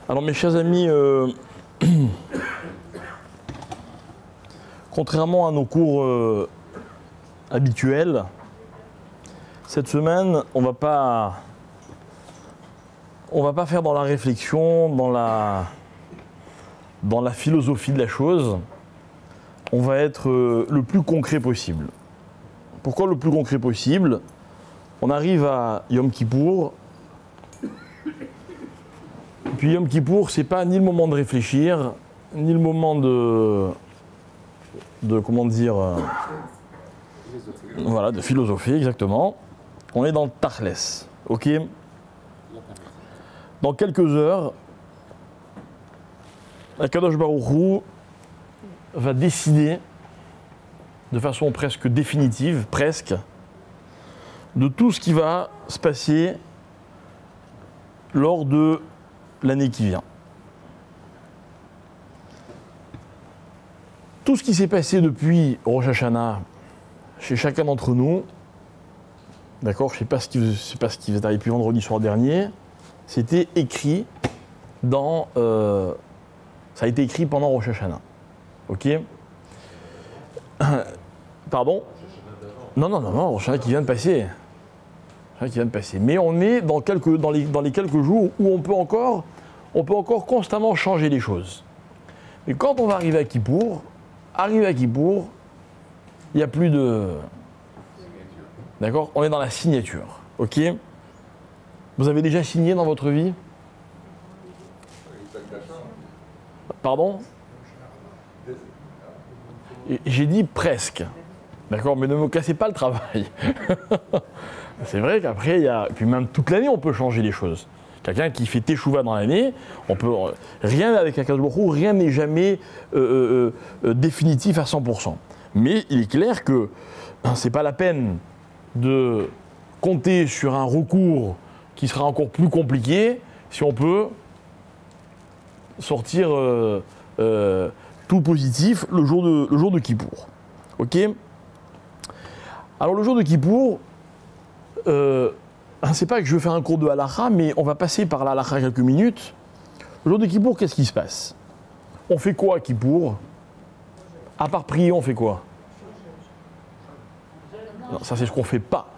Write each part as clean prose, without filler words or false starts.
Alors mes chers amis, contrairement à nos cours habituels, cette semaine, on va pas faire dans la réflexion, dans la philosophie de la chose. On va être le plus concret possible. Pourquoi le plus concret possible? On arrive à Yom Kippour. Et puis Yom Kippour, c'est pas ni le moment de réfléchir, ni le moment de comment dire, voilà, de philosopher exactement. On est dans le Tachles, ok? Dans quelques heures, Akadosh Baruch Hu va décider de façon presque définitive, de tout ce qui va se passer lors de l'année qui vient. Tout ce qui s'est passé depuis Rosh Hashanah chez chacun d'entre nous, d'accord, je ne sais pas ce qui vous est arrivé depuis vendredi soir dernier, c'était écrit dans... ça a été écrit pendant Rosh Hashanah. Ok? Pardon? Non, Rosh Hashanah qui vient de passer. Mais on est dans les quelques jours où on peut encore constamment changer les choses. Mais quand on va arriver à Kippour, il n'y a plus de... D'accord? On est dans la signature. Ok? Vous avez déjà signé dans votre vie? Pardon? J'ai dit presque. D'accord? Mais ne me cassez pas le travail. C'est vrai qu'après, puis même toute l'année, on peut changer les choses. Quelqu'un qui fait teshuva dans l'année, rien avec Akadosh Baruch Hu, rien n'est jamais définitif à 100%. Mais il est clair que c'est pas la peine de compter sur un recours qui sera encore plus compliqué si on peut sortir tout positif le jour de Kippour. Ok? Alors le jour de Kippour, c'est pas que je veux faire un cours de halakha, mais on va passer par la halakha quelques minutes. Le jour de Kippour, qu'est-ce qui se passe? On fait quoi à Kippour? À part prier, on fait quoi? Non, ça c'est ce qu'on fait pas.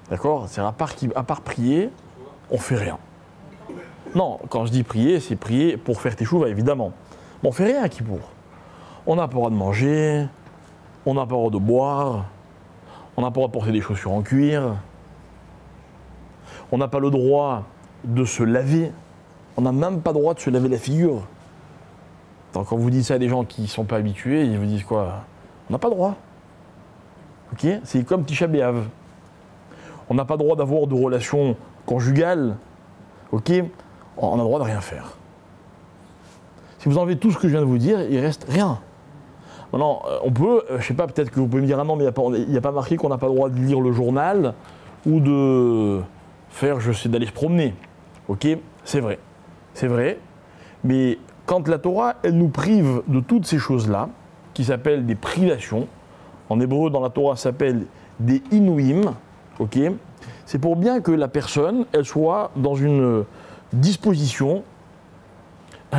D'accord? C'est à part prier, on fait rien. Non, quand je dis prier, c'est prier pour faire teshuva, évidemment. Mais on fait rien à Kippour. On n'a pas le droit de manger, on n'a pas le droit de boire, on n'a pas le droit de porter des chaussures en cuir, on n'a pas le droit de se laver, on n'a même pas le droit de se laver la figure. Donc, quand vous dites ça à des gens qui ne sont pas habitués, ils vous disent quoi? On n'a pas le droit. Ok? C'est comme Tisha B'Av. On n'a pas le droit d'avoir de relations conjugales. Ok? On a le droit de rien faire. Si vous enlevez tout ce que je viens de vous dire, il ne reste rien. Maintenant, on peut, je ne sais pas, peut-être que vous pouvez me dire, ah non, mais il n'y a pas marqué qu'on n'a pas le droit de lire le journal ou de faire, d'aller se promener. Ok? C'est vrai. Mais quand la Torah, elle nous prive de toutes ces choses-là, qui s'appellent des privations, en hébreu, dans la Torah, ça s'appelle des inouïm, ok? C'est pour bien que la personne, elle soit dans une disposition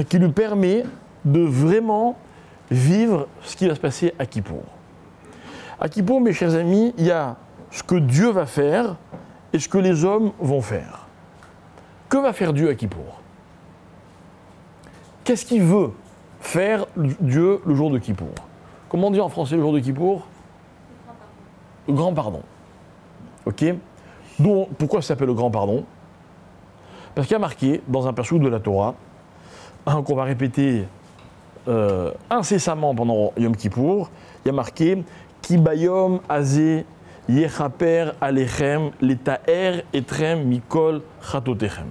qui lui permet de vraiment vivre ce qui va se passer à Kippour. À Kippour, mes chers amis, il y a ce que Dieu va faire et ce que les hommes vont faire. Que va faire Dieu à Kippour? Qu'est-ce qu'il veut faire Dieu le jour de Kippour? Comment on dit en français le jour de Kippour? Le grand pardon. Ok? Donc, pourquoi ça s'appelle le grand pardon? Parce qu'il y a marqué dans un passage de la Torah, qu'on va répéter incessamment pendant Yom Kippour, il y a marqué Ki bayom azeh yechaper alechem letaer etrem mikol chatotechem.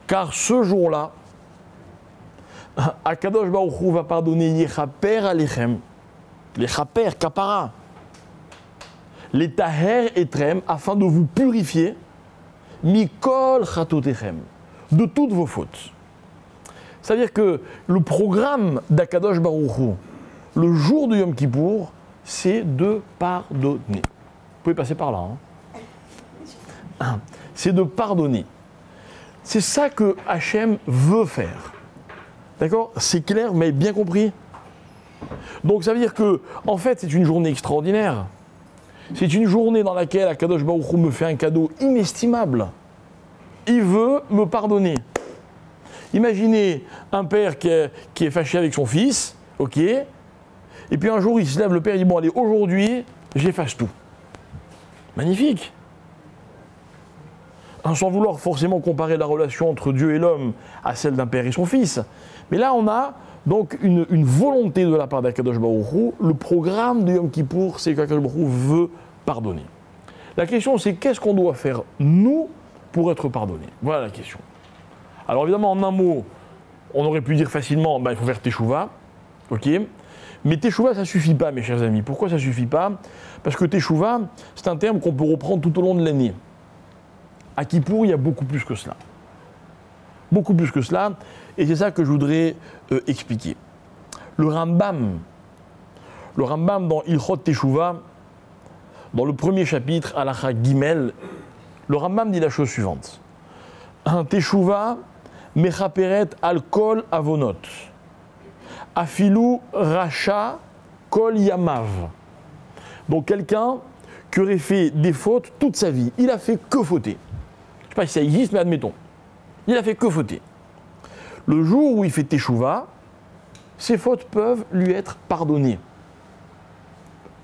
Car ce jour-là, Akadosh Baruch Hu va pardonner yechaper alechem, les chaper, kapara, letaer etrem, afin de vous purifier, mikol chatotechem, de toutes vos fautes. C'est-à-dire que le programme d'Akadosh Baruch Hu, le jour de Yom Kippour, c'est de pardonner. Vous pouvez passer par là. C'est de pardonner. C'est ça que Hachem veut faire. D'accord? C'est clair, vous m'avez bien compris? Donc ça veut dire que, en fait, c'est une journée extraordinaire. C'est une journée dans laquelle Akadosh Baruch Hu me fait un cadeau inestimable. Il veut me pardonner. Imaginez un père qui est fâché avec son fils, ok? Et puis un jour, il se lève, le père, il dit, bon allez, aujourd'hui, j'efface tout. Magnifique. Sans vouloir forcément comparer la relation entre Dieu et l'homme à celle d'un père et son fils. Mais là, on a donc une volonté de la part d'Akadosh Baruch Hu. Le programme de Yom Kippour, c'est qu'Akadosh Baruch Hu veut pardonner. La question, c'est qu'est-ce qu'on doit faire, nous, pour être pardonné? Voilà la question. Alors évidemment, en un mot, on aurait pu dire facilement, il faut faire Teshuvah, ok? Mais Teshuvah, ça ne suffit pas, mes chers amis. Pourquoi ça ne suffit pas? Parce que Teshuvah, c'est un terme qu'on peut reprendre tout au long de l'année. À Kippour, il y a beaucoup plus que cela. Beaucoup plus que cela, et c'est ça que je voudrais expliquer. Le Rambam dans Ilchot Teshuvah, dans le premier chapitre, Halacha Gimel, le Rambam dit la chose suivante. Un Teshuvah mechaperet al kol avonot. Afilu racha kol yamav. Donc quelqu'un qui aurait fait des fautes toute sa vie. Il a fait que fauter. Je ne sais pas si ça existe, mais admettons. Il a fait que fauter. Le jour où il fait Teshuvah, ses fautes peuvent lui être pardonnées.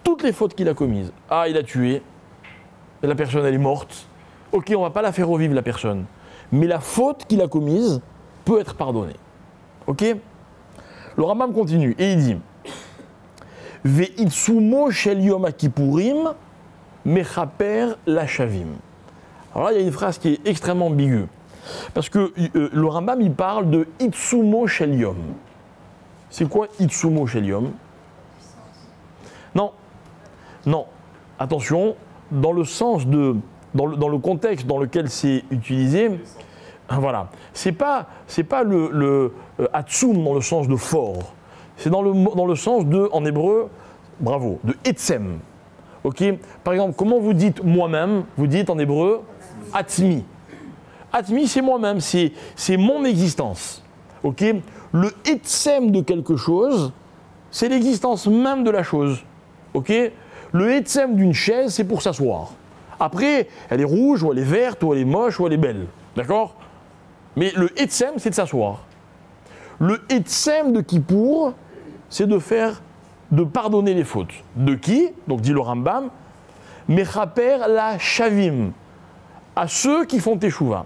Toutes les fautes qu'il a commises. Ah, il a tué. La personne, elle est morte. Ok, on ne va pas la faire revivre, la personne. Mais la faute qu'il a commise peut être pardonnée. Ok? Le Rambam continue et il dit Ve'itsumo shel yom kippurim mechaper lashavim. Alors là, il y a une phrase qui est extrêmement ambiguë. Parce que le Rambam, il parle de Itsumo shel yom. C'est quoi Itsumo shel yom? Non. Non. Attention, dans le sens de. Dans le contexte dans lequel c'est utilisé, voilà. C'est pas le atsum dans le sens de fort. C'est dans le sens de, en hébreu, bravo, de etzem. Ok? Par exemple, comment vous dites moi-même? Vous dites en hébreu atzmi. Atzmi, c'est moi-même, c'est mon existence. Ok? Le etzem de quelque chose, c'est l'existence même de la chose. Ok? Le etzem d'une chaise, c'est pour s'asseoir. Après, elle est rouge, ou elle est verte, ou elle est moche, ou elle est belle. D'accord? Mais le etzem, c'est de s'asseoir. Le etzem de Kippour, c'est de pardonner les fautes. De qui? Donc dit le Rambam, mechaper la shavim, à ceux qui font Teshuvah.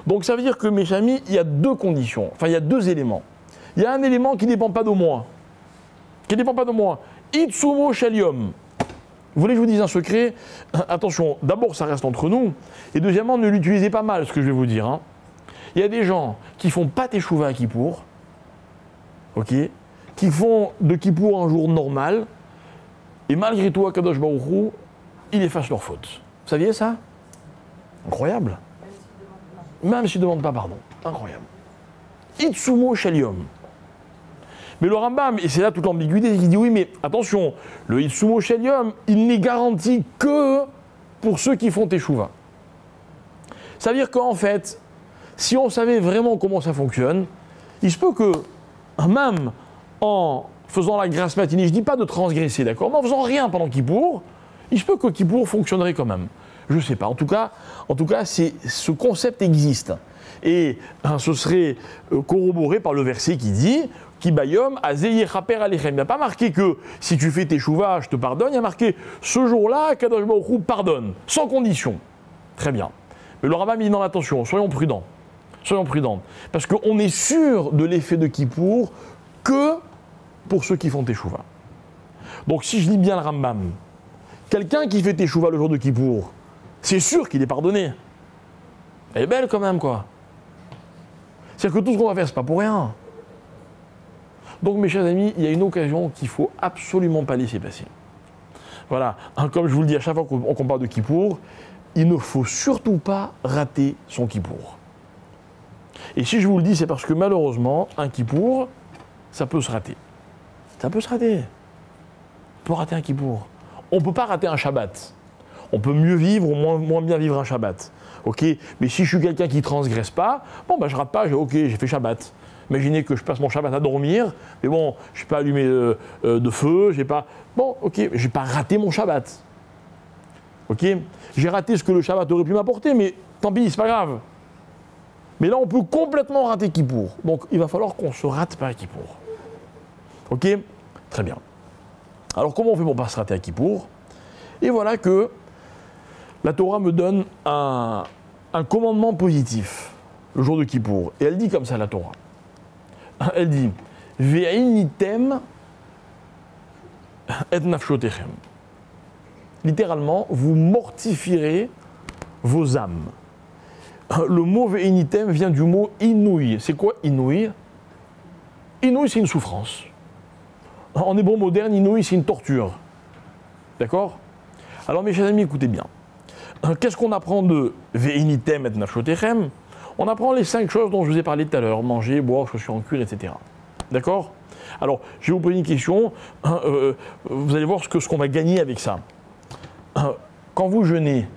Donc ça veut dire que, mes amis, il y a deux conditions, enfin il y a deux éléments. Il y a un élément qui ne dépend pas de moi. Qui ne dépend pas de moi. Itsumo shel yom. Vous voulez que je vous dise un secret? Attention, d'abord ça reste entre nous, et deuxièmement, ne l'utilisez pas mal, ce que je vais vous dire. Hein. Il y a des gens qui font pas Teshuvah à Kippour, ok, qui font de Kippour un jour normal, et malgré tout, Akadosh Baruch Hu, il efface leurs fautes. Vous saviez ça? Incroyable. Même s'ils ne demandent pas pardon. Incroyable. Itsumo shel yom. Mais le Rambam, et c'est là toute l'ambiguïté, il dit oui, mais attention, le Itsumo shel yom, il n'est garanti que pour ceux qui font Teshuvah. Ça veut dire qu'en fait, si on savait vraiment comment ça fonctionne, il se peut que, même en faisant la grasse matinée, je ne dis pas de transgresser, d'accord, mais en faisant rien pendant Kippour, il se peut que Kippour fonctionnerait quand même. Je ne sais pas. En tout cas, ce concept existe. Et ce serait corroboré par le verset qui dit Ki bayom azeh yechaper alechem. Il n'y a pas marqué que si tu fais Teshuvah, je te pardonne. Il y a marqué ce jour-là, Kadosh Baruch Hu pardonne, sans condition. Très bien. Mais le Rambam dit non, attention, soyons prudents. Soyons prudents. Parce qu'on est sûr de l'effet de Kippour que pour ceux qui font Teshuvah. Donc si je lis bien le Rambam, quelqu'un qui fait Teshuvah le jour de Kippour, c'est sûr qu'il est pardonné. Elle est belle quand même, quoi. C'est-à-dire que tout ce qu'on va faire, c'est pas pour rien. Donc, mes chers amis, il y a une occasion qu'il ne faut absolument pas laisser passer. Voilà. Comme je vous le dis à chaque fois qu'on parle de Kippour, il ne faut surtout pas rater son Kippour. Et si je vous le dis, c'est parce que malheureusement, un Kippour, ça peut se rater. Ça peut se rater. On peut rater un Kippour. On ne peut pas rater un Shabbat. On peut mieux vivre ou moins bien vivre un Shabbat. Ok, mais si je suis quelqu'un qui ne transgresse pas, bon, bah, je rate pas, ok, j'ai fait Shabbat. Imaginez que je passe mon Shabbat à dormir, mais bon, je n'ai pas allumé de feu, j'ai pas. Bon, ok, j'ai pas raté mon Shabbat. Ok, j'ai raté ce que le Shabbat aurait pu m'apporter, mais tant pis, c'est pas grave. Mais là, on peut complètement rater Kippour. Donc, il va falloir qu'on se rate pas à Kippour. Ok, très bien. Alors, comment on fait pour pas se rater à Kippour? Et voilà que la Torah me donne un commandement positif le jour de Kippour. Et elle dit comme ça, la Torah. Elle dit Ve'initem et nafshotechem. Littéralement, vous mortifierez vos âmes. Le mot ve'initem vient du mot inouï. C'est quoi inouï? Inouï, c'est une souffrance. En hébreu moderne, inouï, c'est une torture. D'accord? Alors, mes chers amis, écoutez bien. Qu'est-ce qu'on apprend de ve'initem et nafshotechem? On apprend les 5 choses dont je vous ai parlé tout à l'heure. Manger, boire, chaussures en cuir, etc. D'accord? Alors, je vais vous poser une question. Vous allez voir ce qu'on va gagner avec ça. Quand vous jeûnez,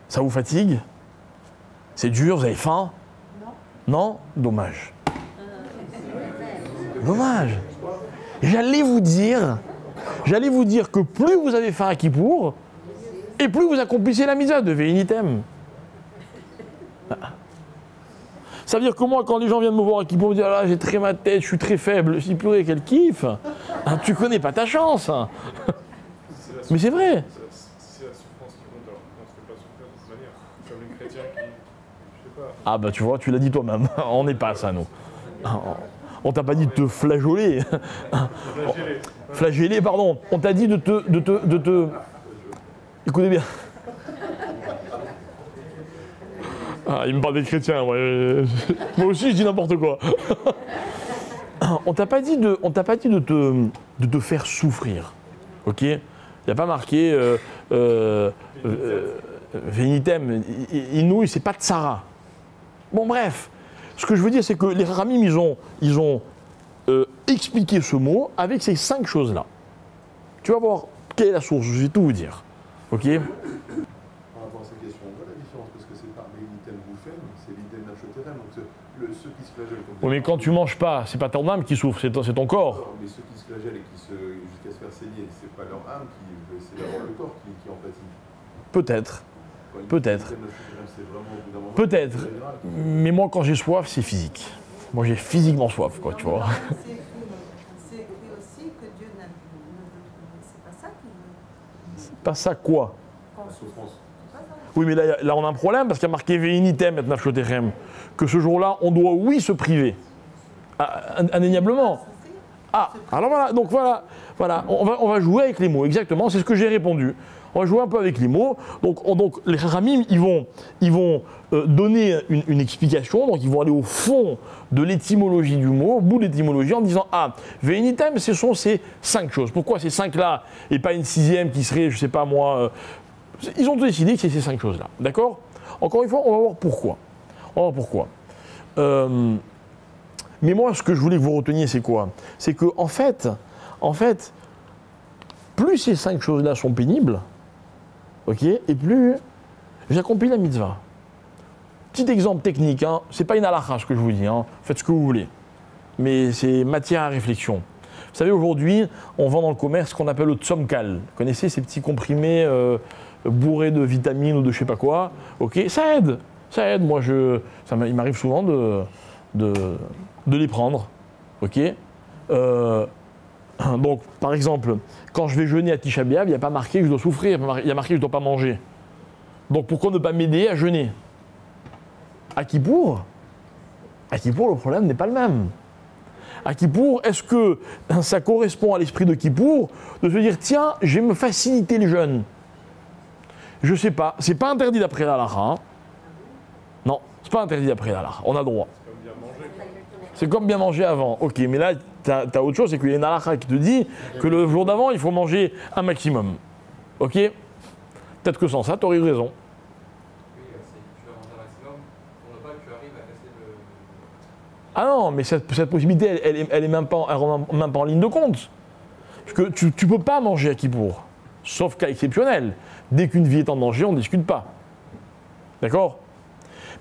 ça vous fatigue? C'est dur? Vous avez faim? Non. Non? Dommage. Dommage. J'allais vous dire que plus vous avez faim à Kippour, et plus vous accomplissez la mitzvah de ve'initem. Ça veut dire que moi, quand les gens viennent me voir à Kippour, me disent ah, j'ai très ma tête, je suis très faible, je dis purée, quel kiff, tu connais pas ta chance. Mais c'est vrai. C'est la souffrance qui compte, alors on ne se fait pas souffrir de cette manière. Comme les chrétiens qui. Je sais pas. Ah bah tu vois, tu l'as dit toi-même, on n'est pas à ça nous. On t'a pas dit de te flageoler. Flageller, pardon. On t'a dit de te. Écoutez bien. Ah, il me parle des chrétiens, moi aussi je dis n'importe quoi. On t'a pas dit de te faire souffrir, ok? Il n'y a pas marqué Venitem, Inouï, c'est pas Tsara. Bon bref, ce que je veux dire c'est que les Ramim ils ont expliqué ce mot avec ces 5 choses-là. Tu vas voir quelle est la source, je vais tout vous dire, ok? Par rapport à cette question, on voit la différence parce que c'est pas l'initem bouffen, c'est l'item nachotérem. Donc ceux qui se flagellent comme Oui, mais quand tu manges pas, c'est pas ton âme qui souffre, c'est ton corps. Mais ceux qui se flagellent et jusqu'à se faire saigner, c'est pas leur âme c'est d'abord le corps qui en pâtit. Peut-être. Peut-être. C'est vraiment au bout d'un moment. Peut-être. Mais moi, quand j'ai soif, c'est physique. Moi, j'ai physiquement soif, quoi, tu vois. C'est écrit aussi que Dieu n'a. C'est pas ça qui. C'est pas ça quoi? La souffrance. Oui, mais là, on a un problème parce qu'il y a marqué Ve'initem et nafshotechem. Que ce jour-là, on doit, oui, se priver. Indéniablement. Ah, alors voilà, donc voilà. On va jouer avec les mots, exactement, c'est ce que j'ai répondu. On va jouer un peu avec les mots. Donc les Ramim, ils vont donner une explication, donc ils vont aller au fond de l'étymologie du mot, au bout de l'étymologie, en disant ah, Ve'initem, ce sont ces 5 choses. Pourquoi ces 5-là et pas une 6e qui serait, je sais pas moi. Ils ont décidé que c'est ces 5 choses-là. D'accord? Encore une fois, on va voir pourquoi. Mais moi, ce que je voulais que vous reteniez, c'est quoi? C'est que, en fait, plus ces 5 choses-là sont pénibles, ok, et plus j'accomplis la mitzvah. Petit exemple technique, hein, c'est pas une halakha ce que je vous dis, hein, faites ce que vous voulez, mais c'est matière à réflexion. Vous savez, aujourd'hui, on vend dans le commerce ce qu'on appelle le tsomkal. Vous connaissez ces petits comprimés bourrés de vitamines ou de je sais pas quoi? Ok, ça aide. Moi, il m'arrive souvent de les prendre. Ok. Donc, par exemple, quand je vais jeûner à Tisha B'Av, il n'y a pas marqué que je dois souffrir, il y a marqué que je ne dois pas manger. Donc, pourquoi ne pas m'aider à jeûner? À Kippour, le problème n'est pas le même. À Kippour, est-ce que ça correspond à l'esprit de Kippour de se dire tiens, je vais me faciliter le jeûne? Je ne sais pas, c'est pas interdit d'après la halakha. Hein. Non, c'est pas interdit d'après la halakha, on a droit. C'est comme bien manger avant. Ok, mais là, tu as autre chose, c'est qu'il y a une halakha qui te dit que le jour d'avant, il faut manger un maximum. Ok? Peut-être que sans ça, tu aurais eu raison. Ah non, mais cette possibilité, elle est même pas en ligne de compte. Parce que tu ne peux pas manger à Kippour. Sauf cas exceptionnel. Dès qu'une vie est en danger, on ne discute pas. D'accord?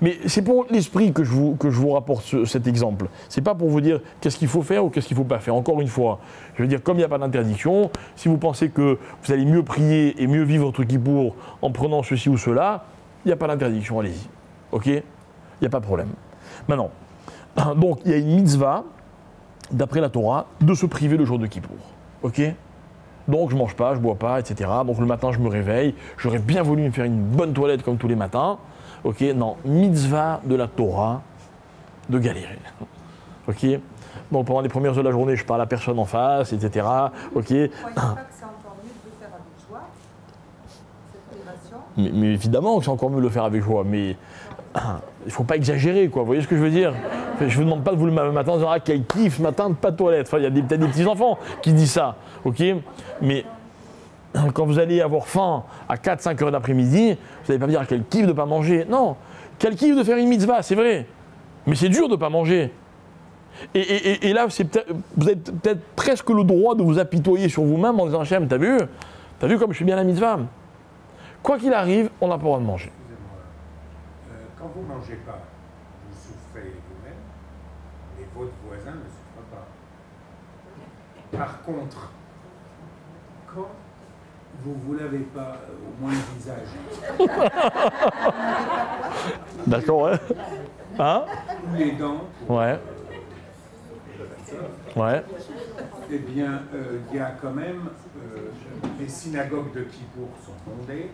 Mais c'est pour l'esprit que je vous rapporte cet exemple. C'est pas pour vous dire qu'est-ce qu'il faut faire ou qu'est-ce qu'il ne faut pas faire. Encore une fois, je veux dire, comme il n'y a pas d'interdiction, si vous pensez que vous allez mieux prier et mieux vivre votre Kippour en prenant ceci ou cela, il n'y a pas d'interdiction, allez-y. Ok? Il n'y a pas de problème. Maintenant, donc il y a une mitzvah, d'après la Torah, de se priver le jour de Kippour. Ok? Donc je mange pas, je bois pas, etc. Donc le matin je me réveille, j'aurais bien voulu me faire une bonne toilette comme tous les matins. Ok, non, mitzvah de la Torah, de galérer. Ok, donc pendant les premières heures de la journée, je parle à personne en face, etc. Ok. Vous ne croyez pas que c'est encore mieux de le faire avec joie, cette privation? Mais évidemment que c'est encore mieux de le faire avec joie, mais il ne faut pas exagérer, quoi. Vous voyez ce que je veux dire? Je ne vous demande pas de vous le matin en disant ah quel kiff ce matin, pas de toilette. Enfin, il y a peut-être des petits enfants qui disent ça, ok. Mais quand vous allez avoir faim à 4-5 heures d'après-midi, vous n'allez pas me dire quel kiff de ne pas manger. Non, quel kiff de faire une mitzvah, c'est vrai. Mais c'est dur de ne pas manger. Et là, vous avez peut-être presque le droit de vous apitoyer sur vous-même en disant Hachem, t'as vu comme je fais bien la mitzvah. Quoi qu'il arrive, on n'a pas le droit de manger. Excusez-moi, quand vous ne mangez pas, vous souffrez vous-même et votre voisin ne souffre pas. Par contre, quand vous ne vous lavez pas au moins le visage, D'accord, ouais. Hein? ou les dents, Ouais. Ouais. eh bien, il y a quand même, les synagogues de Kippour sont fondées,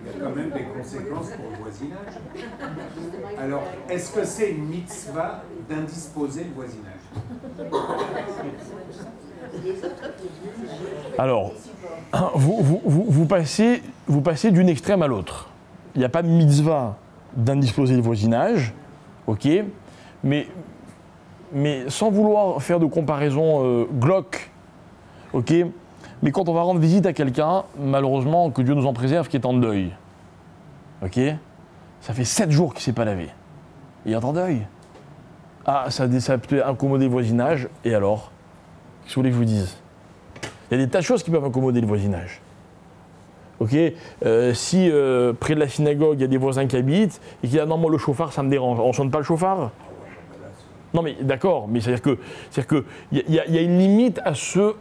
il y a quand même des conséquences pour le voisinage. Alors, est-ce que c'est une mitzvah d'indisposer le voisinage? Alors, vous passez d'une extrême à l'autre. Il n'y a pas de mitzvah d'indisposer le voisinage, ok, mais sans vouloir faire de comparaison glauque, ok, mais quand on va rendre visite à quelqu'un, malheureusement, que Dieu nous en préserve, qui est en deuil, ok, ça fait 7 jours qu'il ne s'est pas lavé, il est en deuil. Ah, ça peut incommoder le voisinage, et alors? Qu'est-ce que vous voulez que je vous dise? Il y a des tas de choses qui peuvent incommoder le voisinage. Ok, si près de la synagogue, il y a des voisins qui habitent et qui disent ah non, moi le chauffard, ça me dérange. On ne sonne pas le chauffard? Non, mais d'accord, mais c'est-à-dire qu'il y a une limite à ce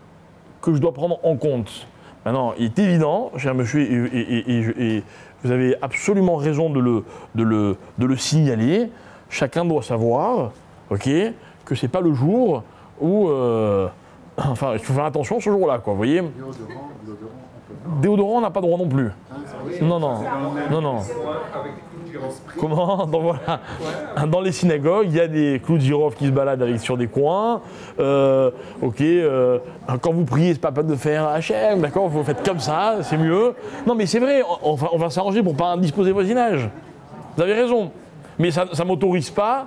que je dois prendre en compte. Maintenant, il est évident, cher monsieur, et vous avez absolument raison de le signaler, chacun doit savoir, ok, que c'est pas le jour où. Enfin, il faut faire attention ce jour-là, quoi, vous voyez. Déodorant, on n'a pas droit non plus. Non. Avec des clous de girofle. Comment? Donc voilà. Dans les synagogues, il y a des clous de girofle qui se baladent sur des coins. Ok. Quand vous priez, c'est pas peine de faire HM, d'accord? Vous faites comme ça, c'est mieux. Non, mais c'est vrai, on va s'arranger pour pas indisposer le voisinage. Vous avez raison. Mais ça ne m'autorise pas,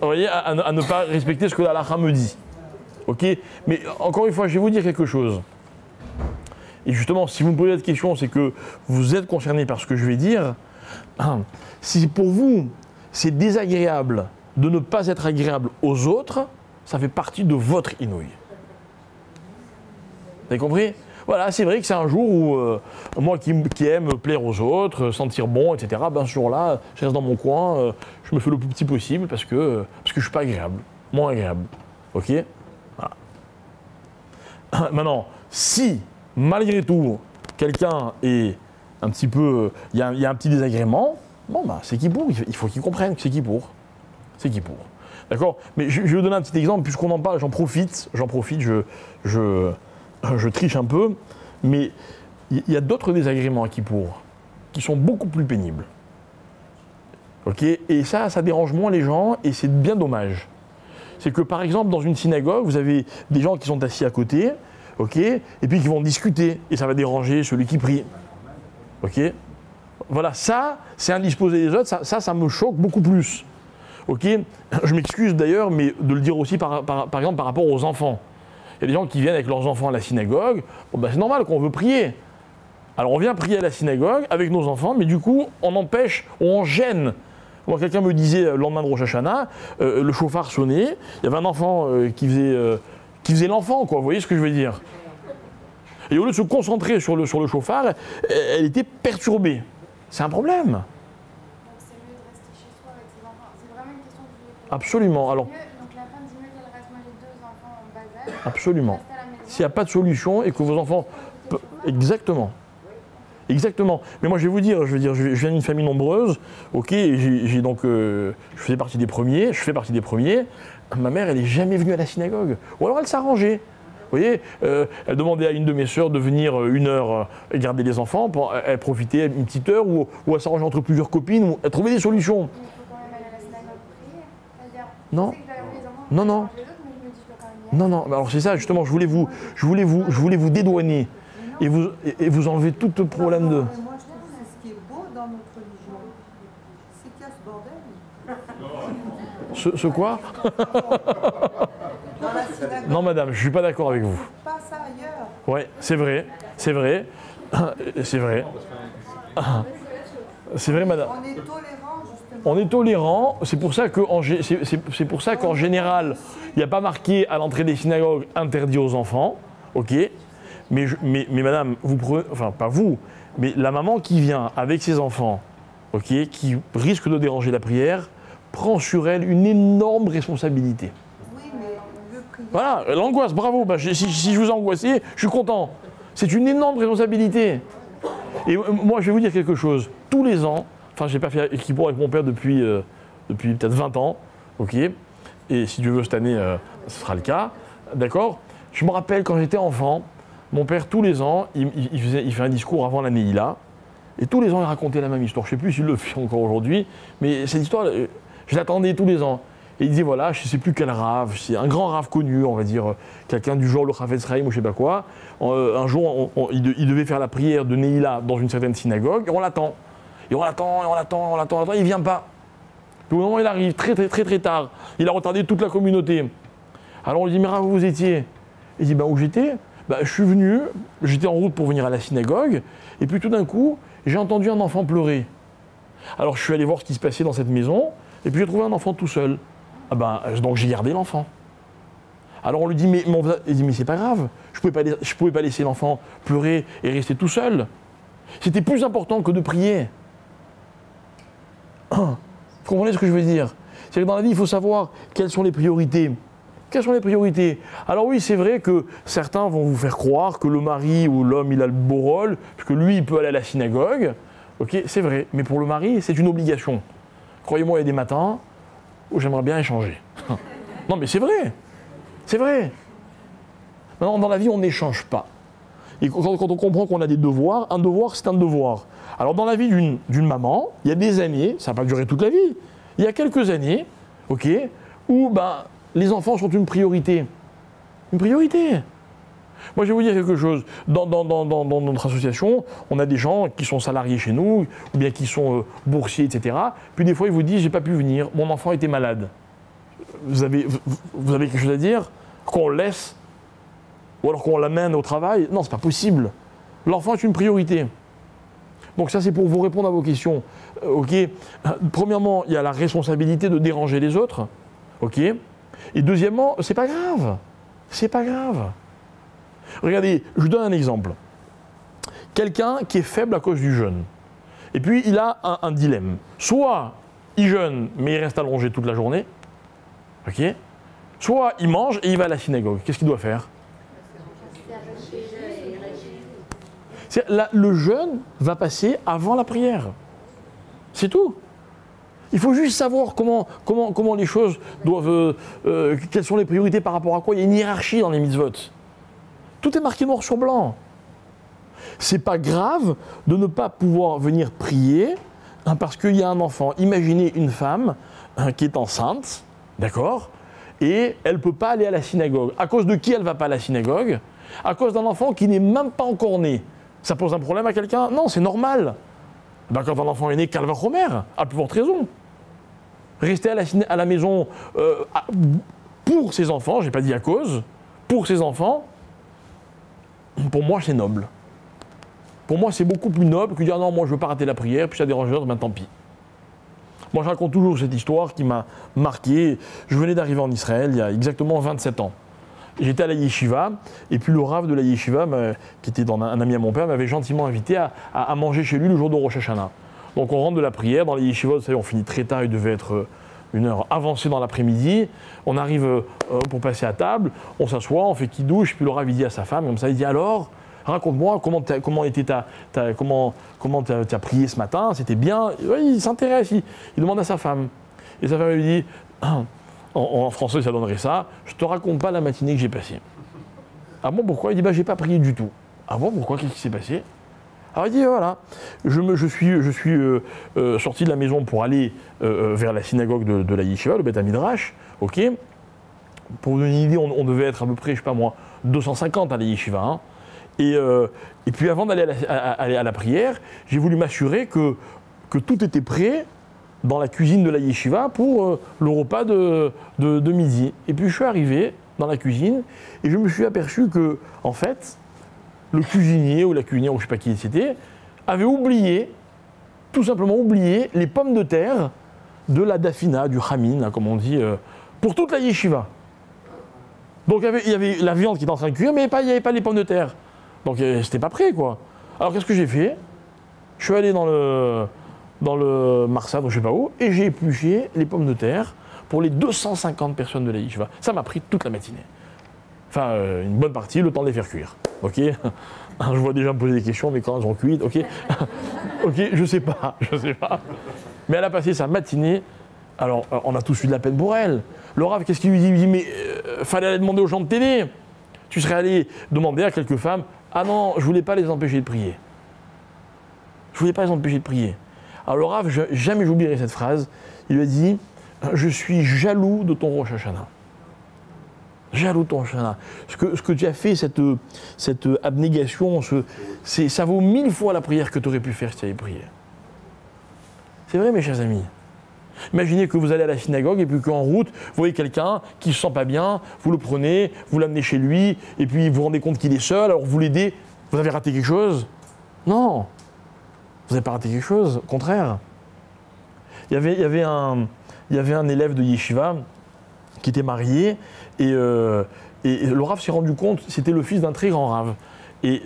vous voyez, à ne pas respecter ce que la halakha me dit. Ok? Mais encore une fois, je vais vous dire quelque chose. Et justement, si vous me posez cette question, c'est que vous êtes concerné par ce que je vais dire. Si pour vous, c'est désagréable de ne pas être agréable aux autres, ça fait partie de votre inouïe. Vous avez compris? Voilà, c'est vrai que c'est un jour où moi qui aime plaire aux autres, sentir bon, etc., ben ce jour-là, je reste dans mon coin, je me fais le plus petit possible parce que je ne suis pas agréable, moins agréable. Ok? Voilà. Maintenant, si malgré tout, quelqu'un est un petit peu. Il y a un petit désagrément, bon, bah, c'est Kippour, il faut qu'il comprenne que c'est Kippour. C'est Kippour. D'accord? Mais je vais vous donner un petit exemple, puisqu'on en parle, j'en profite, je triche un peu, mais il y a d'autres désagréments à Kippour qui sont beaucoup plus pénibles. Ok? Et ça dérange moins les gens, et c'est bien dommage. C'est que par exemple, dans une synagogue, vous avez des gens qui sont assis à côté. Ok, et puis qui vont discuter, et ça va déranger celui qui prie. Ok, voilà, ça, c'est indisposer les autres, ça me choque beaucoup plus. Ok, je m'excuse d'ailleurs, mais de le dire aussi par exemple par rapport aux enfants. Il y a des gens qui viennent avec leurs enfants à la synagogue, bon, ben, c'est normal qu'on veut prier. Alors on vient prier à la synagogue avec nos enfants, mais du coup, on empêche, on gêne. Moi, quelqu'un me disait le lendemain de Rosh Hashanah, le chauffard sonnait, il y avait un enfant qui faisait l'enfant, quoi, vous voyez ce que je veux dire? Et au lieu de se concentrer sur le chauffard, elle était perturbée. C'est un problème. Donc c'est mieux de rester chez soi avec ses enfants. C'est vraiment une question que je voulais poser. Absolument. Alors, Donc la femme dit mieux qu'elle reste. Moi j'ai 2 enfants en bas âge. absolument. Reste à la maison. S'il n'y a pas de solution et que vos enfants... Exactement. Exactement. Mais moi, je vais vous dire, je viens d'une famille nombreuse, ok, et je fais partie des premiers. Ma mère, elle n'est jamais venue à la synagogue. Ou alors elle s'arrangeait. Vous voyez, elle demandait à une de mes sœurs de venir 1 heure garder les enfants, elle profitait une petite heure, ou elle s'arrangeait entre plusieurs copines, ou elle trouvait des solutions. Mais il faut quand même aller à la synagogue prier. C'est-à-dire, Non. je sais que j'avais les enfants, Non, non. je les autres, mais je me dis, je dois quand même y aller. Non, alors c'est ça, justement, je voulais vous dédouaner et vous enlever tout le problème de... Mais moi, je trouve que c'est ce qui est beau dans notre religion. C'est qu'il y a ce bordel. Ce quoi? Dans la synagogue, Non, madame, je ne suis pas d'accord avec vous. pas ça ailleurs. Ouais, c'est vrai. C'est vrai, madame. On est tolérant, justement. On est tolérant, c'est pour ça qu'en général, il n'y a pas marqué à l'entrée des synagogues interdit aux enfants, ok, mais madame, vous prenez, enfin pas vous, mais la maman qui vient avec ses enfants, ok, qui risque de déranger la prière, prend sur elle une énorme responsabilité. Oui, mais le prier. Voilà, l'angoisse, bravo, si je vous ai angoissé, je suis content. C'est une énorme responsabilité. Et moi, je vais vous dire quelque chose, tous les ans, enfin, j'ai pas fait équipe avec mon père depuis peut-être 20 ans, ok. Et si Dieu veut, cette année, ce sera le cas, d'accord. Je me rappelle quand j'étais enfant, mon père, tous les ans, il fait un discours avant la Neila, et tous les ans, il racontait la même histoire. Je ne sais plus s'il le fait encore aujourd'hui, mais cette histoire, je l'attendais tous les ans. Et il disait, voilà, je ne sais plus quel rave, c'est un grand rave connu, on va dire, quelqu'un du genre le Chafetz Chaim ou je ne sais pas quoi. Un jour, il devait faire la prière de Neila dans une certaine synagogue, et on l'attend. Et on l'attend, il ne vient pas. Puis au moment où il arrive, très tard, il a retardé toute la communauté. Alors on lui dit, mais où vous étiez? Il dit, où j'étais? Je suis venu, j'étais en route pour venir à la synagogue, et puis tout d'un coup, j'ai entendu un enfant pleurer. Alors je suis allé voir ce qui se passait dans cette maison, et puis j'ai trouvé un enfant tout seul. Donc j'ai gardé l'enfant. Alors on lui dit, il dit, mais c'est pas grave, je pouvais pas laisser l'enfant pleurer et rester tout seul. C'était plus important que de prier. Vous comprenez ce que je veux dire? C'est que dans la vie, il faut savoir quelles sont les priorités. Quelles sont les priorités? Alors oui, c'est vrai que certains vont vous faire croire que le mari ou l'homme, il a le beau rôle, parce que lui, il peut aller à la synagogue. Ok, c'est vrai. Mais pour le mari, c'est une obligation. Croyez-moi, il y a des matins où j'aimerais bien échanger. Non, mais c'est vrai. C'est vrai. Maintenant, dans la vie, on n'échange pas. Et quand on comprend qu'on a des devoirs, un devoir, c'est un devoir. Alors, dans la vie d'une maman, il y a des années, ça n'a pas duré toute la vie, il y a quelques années, ok, où les enfants sont une priorité. Une priorité. Moi, je vais vous dire quelque chose. Dans notre association, on a des gens qui sont salariés chez nous, ou bien qui sont boursiers, etc. Puis des fois, ils vous disent, j'ai pas pu venir, mon enfant était malade. Vous avez quelque chose à dire? Qu'on le laisse? Ou alors qu'on l'amène au travail? Non, c'est pas possible. L'enfant est une priorité. Donc ça, c'est pour vous répondre à vos questions. Ok. Premièrement, il y a la responsabilité de déranger les autres. Ok. Et deuxièmement, c'est pas grave. C'est pas grave. Regardez, je vous donne un exemple. Quelqu'un qui est faible à cause du jeûne. Et puis, il a un dilemme. Soit il jeûne, mais il reste allongé toute la journée. Ok. Soit il mange et il va à la synagogue. Qu'est-ce qu'il doit faire? Le jeûne va passer avant la prière. C'est tout. Il faut juste savoir comment les choses doivent... quelles sont les priorités par rapport à quoi. Il y a une hiérarchie dans les mitzvot. Tout est marqué noir sur blanc. C'est pas grave de ne pas pouvoir venir prier parce qu'il y a un enfant. Imaginez une femme qui est enceinte, d'accord, et elle ne peut pas aller à la synagogue. À cause de qui elle ne va pas à la synagogue? À cause d'un enfant qui n'est même pas encore né. Ça pose un problème à quelqu'un? Non, c'est normal. Quand un enfant est né, Calva Homer, à plus forte raison. Rester à la maison pour ses enfants, je n'ai pas dit à cause, pour ses enfants, pour moi, c'est noble. Pour moi, c'est beaucoup plus noble que de dire non, moi, je ne veux pas rater la prière, puis ça dérange les autres, tant pis. Moi, je raconte toujours cette histoire qui m'a marqué. Je venais d'arriver en Israël il y a exactement 27 ans. j'étais à la yeshiva, et puis le rav de la yeshiva, qui était un ami à mon père, m'avait gentiment invité à manger chez lui le jour de Rosh Hashanah. Donc on rentre de la prière, dans les yeshivas, vous savez, on finit très tard, il devait être une heure avancée dans l'après-midi. On arrive pour passer à table, on s'assoit, on fait kidouche, puis le rav il dit à sa femme, comme ça, il dit alors, raconte-moi comment t'as prié ce matin, c'était bien. Ouais, il s'intéresse, il demande à sa femme. Et sa femme lui dit, en français ça donnerait ça, je te raconte pas la matinée que j'ai passée. Ah bon, pourquoi? Il dit, j'ai pas prié du tout. Ah bon, pourquoi? Qu'est-ce qui s'est passé? Alors il dit, voilà, je suis sorti de la maison pour aller vers la synagogue de la yeshiva, le Beth Midrash, ok. Pour vous donner une idée, on devait être à peu près, je sais pas moi, 250 à la yeshiva, hein. Et puis avant d'aller à la prière, j'ai voulu m'assurer que tout était prêt dans la cuisine de la yeshiva pour le repas de midi. Et puis je suis arrivé dans la cuisine et je me suis aperçu que, en fait, le cuisinier ou la cuisinière, ou je ne sais pas qui c'était, avait oublié, tout simplement oublié, les pommes de terre de la dafina, du chamin, comme on dit, pour toute la yeshiva. Donc il y avait la viande qui était en train de cuire, mais il n'y avait pas les pommes de terre. Donc c'était pas prêt, quoi. Alors qu'est-ce que j'ai fait? Je suis allé dans le marsad, je ne sais pas où, et j'ai épluché les pommes de terre pour les 250 personnes de la yeshiva. Ça m'a pris toute la matinée. Enfin, une bonne partie, le temps de les faire cuire. Ok. Je vois déjà me poser des questions, mais quand elles ont cuit, ok. Ok, je sais pas. Mais elle a passé sa matinée. Alors, on a tous eu de la peine pour elle. Le rav, qu'est-ce qu'il lui dit? Il lui dit, mais fallait aller demander aux gens de t'aider. Tu serais allé demander à quelques femmes, ah non, je voulais pas les empêcher de prier. Alors le rav, jamais j'oublierai cette phrase. Il lui a dit, je suis jaloux de ton Rosh Hashanah. Jaloux de ton Rosh Hashanah. Ce que tu as fait, cette abnégation, ça vaut 1000 fois la prière que tu aurais pu faire si tu avais prié. C'est vrai, mes chers amis. Imaginez que vous allez à la synagogue et puis qu'en route, vous voyez quelqu'un qui ne se sent pas bien, vous le prenez, vous l'amenez chez lui, et puis vous vous rendez compte qu'il est seul, alors vous l'aidez. Vous avez raté quelque chose? Non. Vous n'avez pas raté quelque chose, au contraire. Il y avait un élève de yeshiva qui était marié, et le rav s'est rendu compte, c'était le fils d'un très grand rav. Et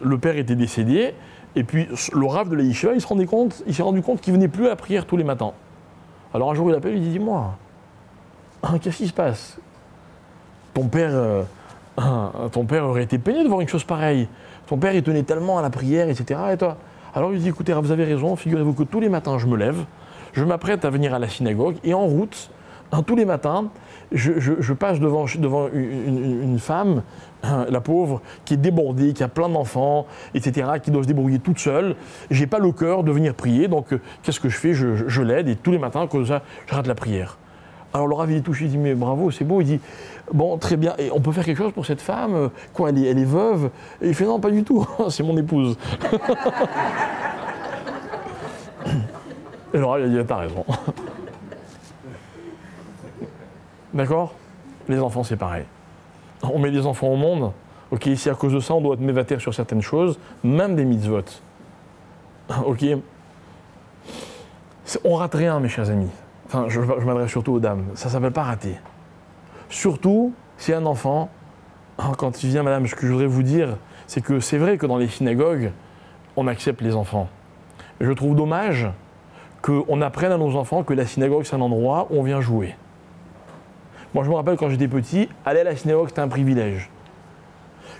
le père était décédé, et puis le rav de la yeshiva, il s'est rendu compte qu'il ne venait plus à la prière tous les matins. Alors un jour il appelle, il dit, dis-moi, qu'est-ce qui se passe? Ton père aurait été peiné de voir une chose pareille. Ton père il tenait tellement à la prière, etc. Et toi? Alors il dit, écoutez, vous avez raison, figurez-vous que tous les matins je me lève, je m'apprête à venir à la synagogue, et en route, tous les matins, je passe devant une femme, la pauvre, qui est débordée, qui a plein d'enfants, etc., qui doit se débrouiller toute seule. J'ai pas le cœur de venir prier, donc qu'est-ce que je fais? Je l'aide, et tous les matins, comme ça, je rate la prière. Alors le rav il est touché, il dit, mais bravo, c'est beau. Il dit, bon, très bien, et on peut faire quelque chose pour cette femme? Quoi, elle est veuve? Et il fait, non, pas du tout, c'est mon épouse. Et le rav il a dit, t'as raison. D'accord? Les enfants, c'est pareil. On met des enfants au monde, ok, si à cause de ça, on doit être mévater sur certaines choses, même des mitzvot. Ok? On rate rien, mes chers amis. Enfin, je m'adresse surtout aux dames. Ça ne s'appelle pas rater. Surtout, si un enfant, quand il vient, madame, ce que je voudrais vous dire, c'est que c'est vrai que dans les synagogues, on accepte les enfants. Mais je trouve dommage qu'on apprenne à nos enfants que la synagogue, c'est un endroit où on vient jouer. Moi, je me rappelle quand j'étais petit, aller à la synagogue, c'était un privilège.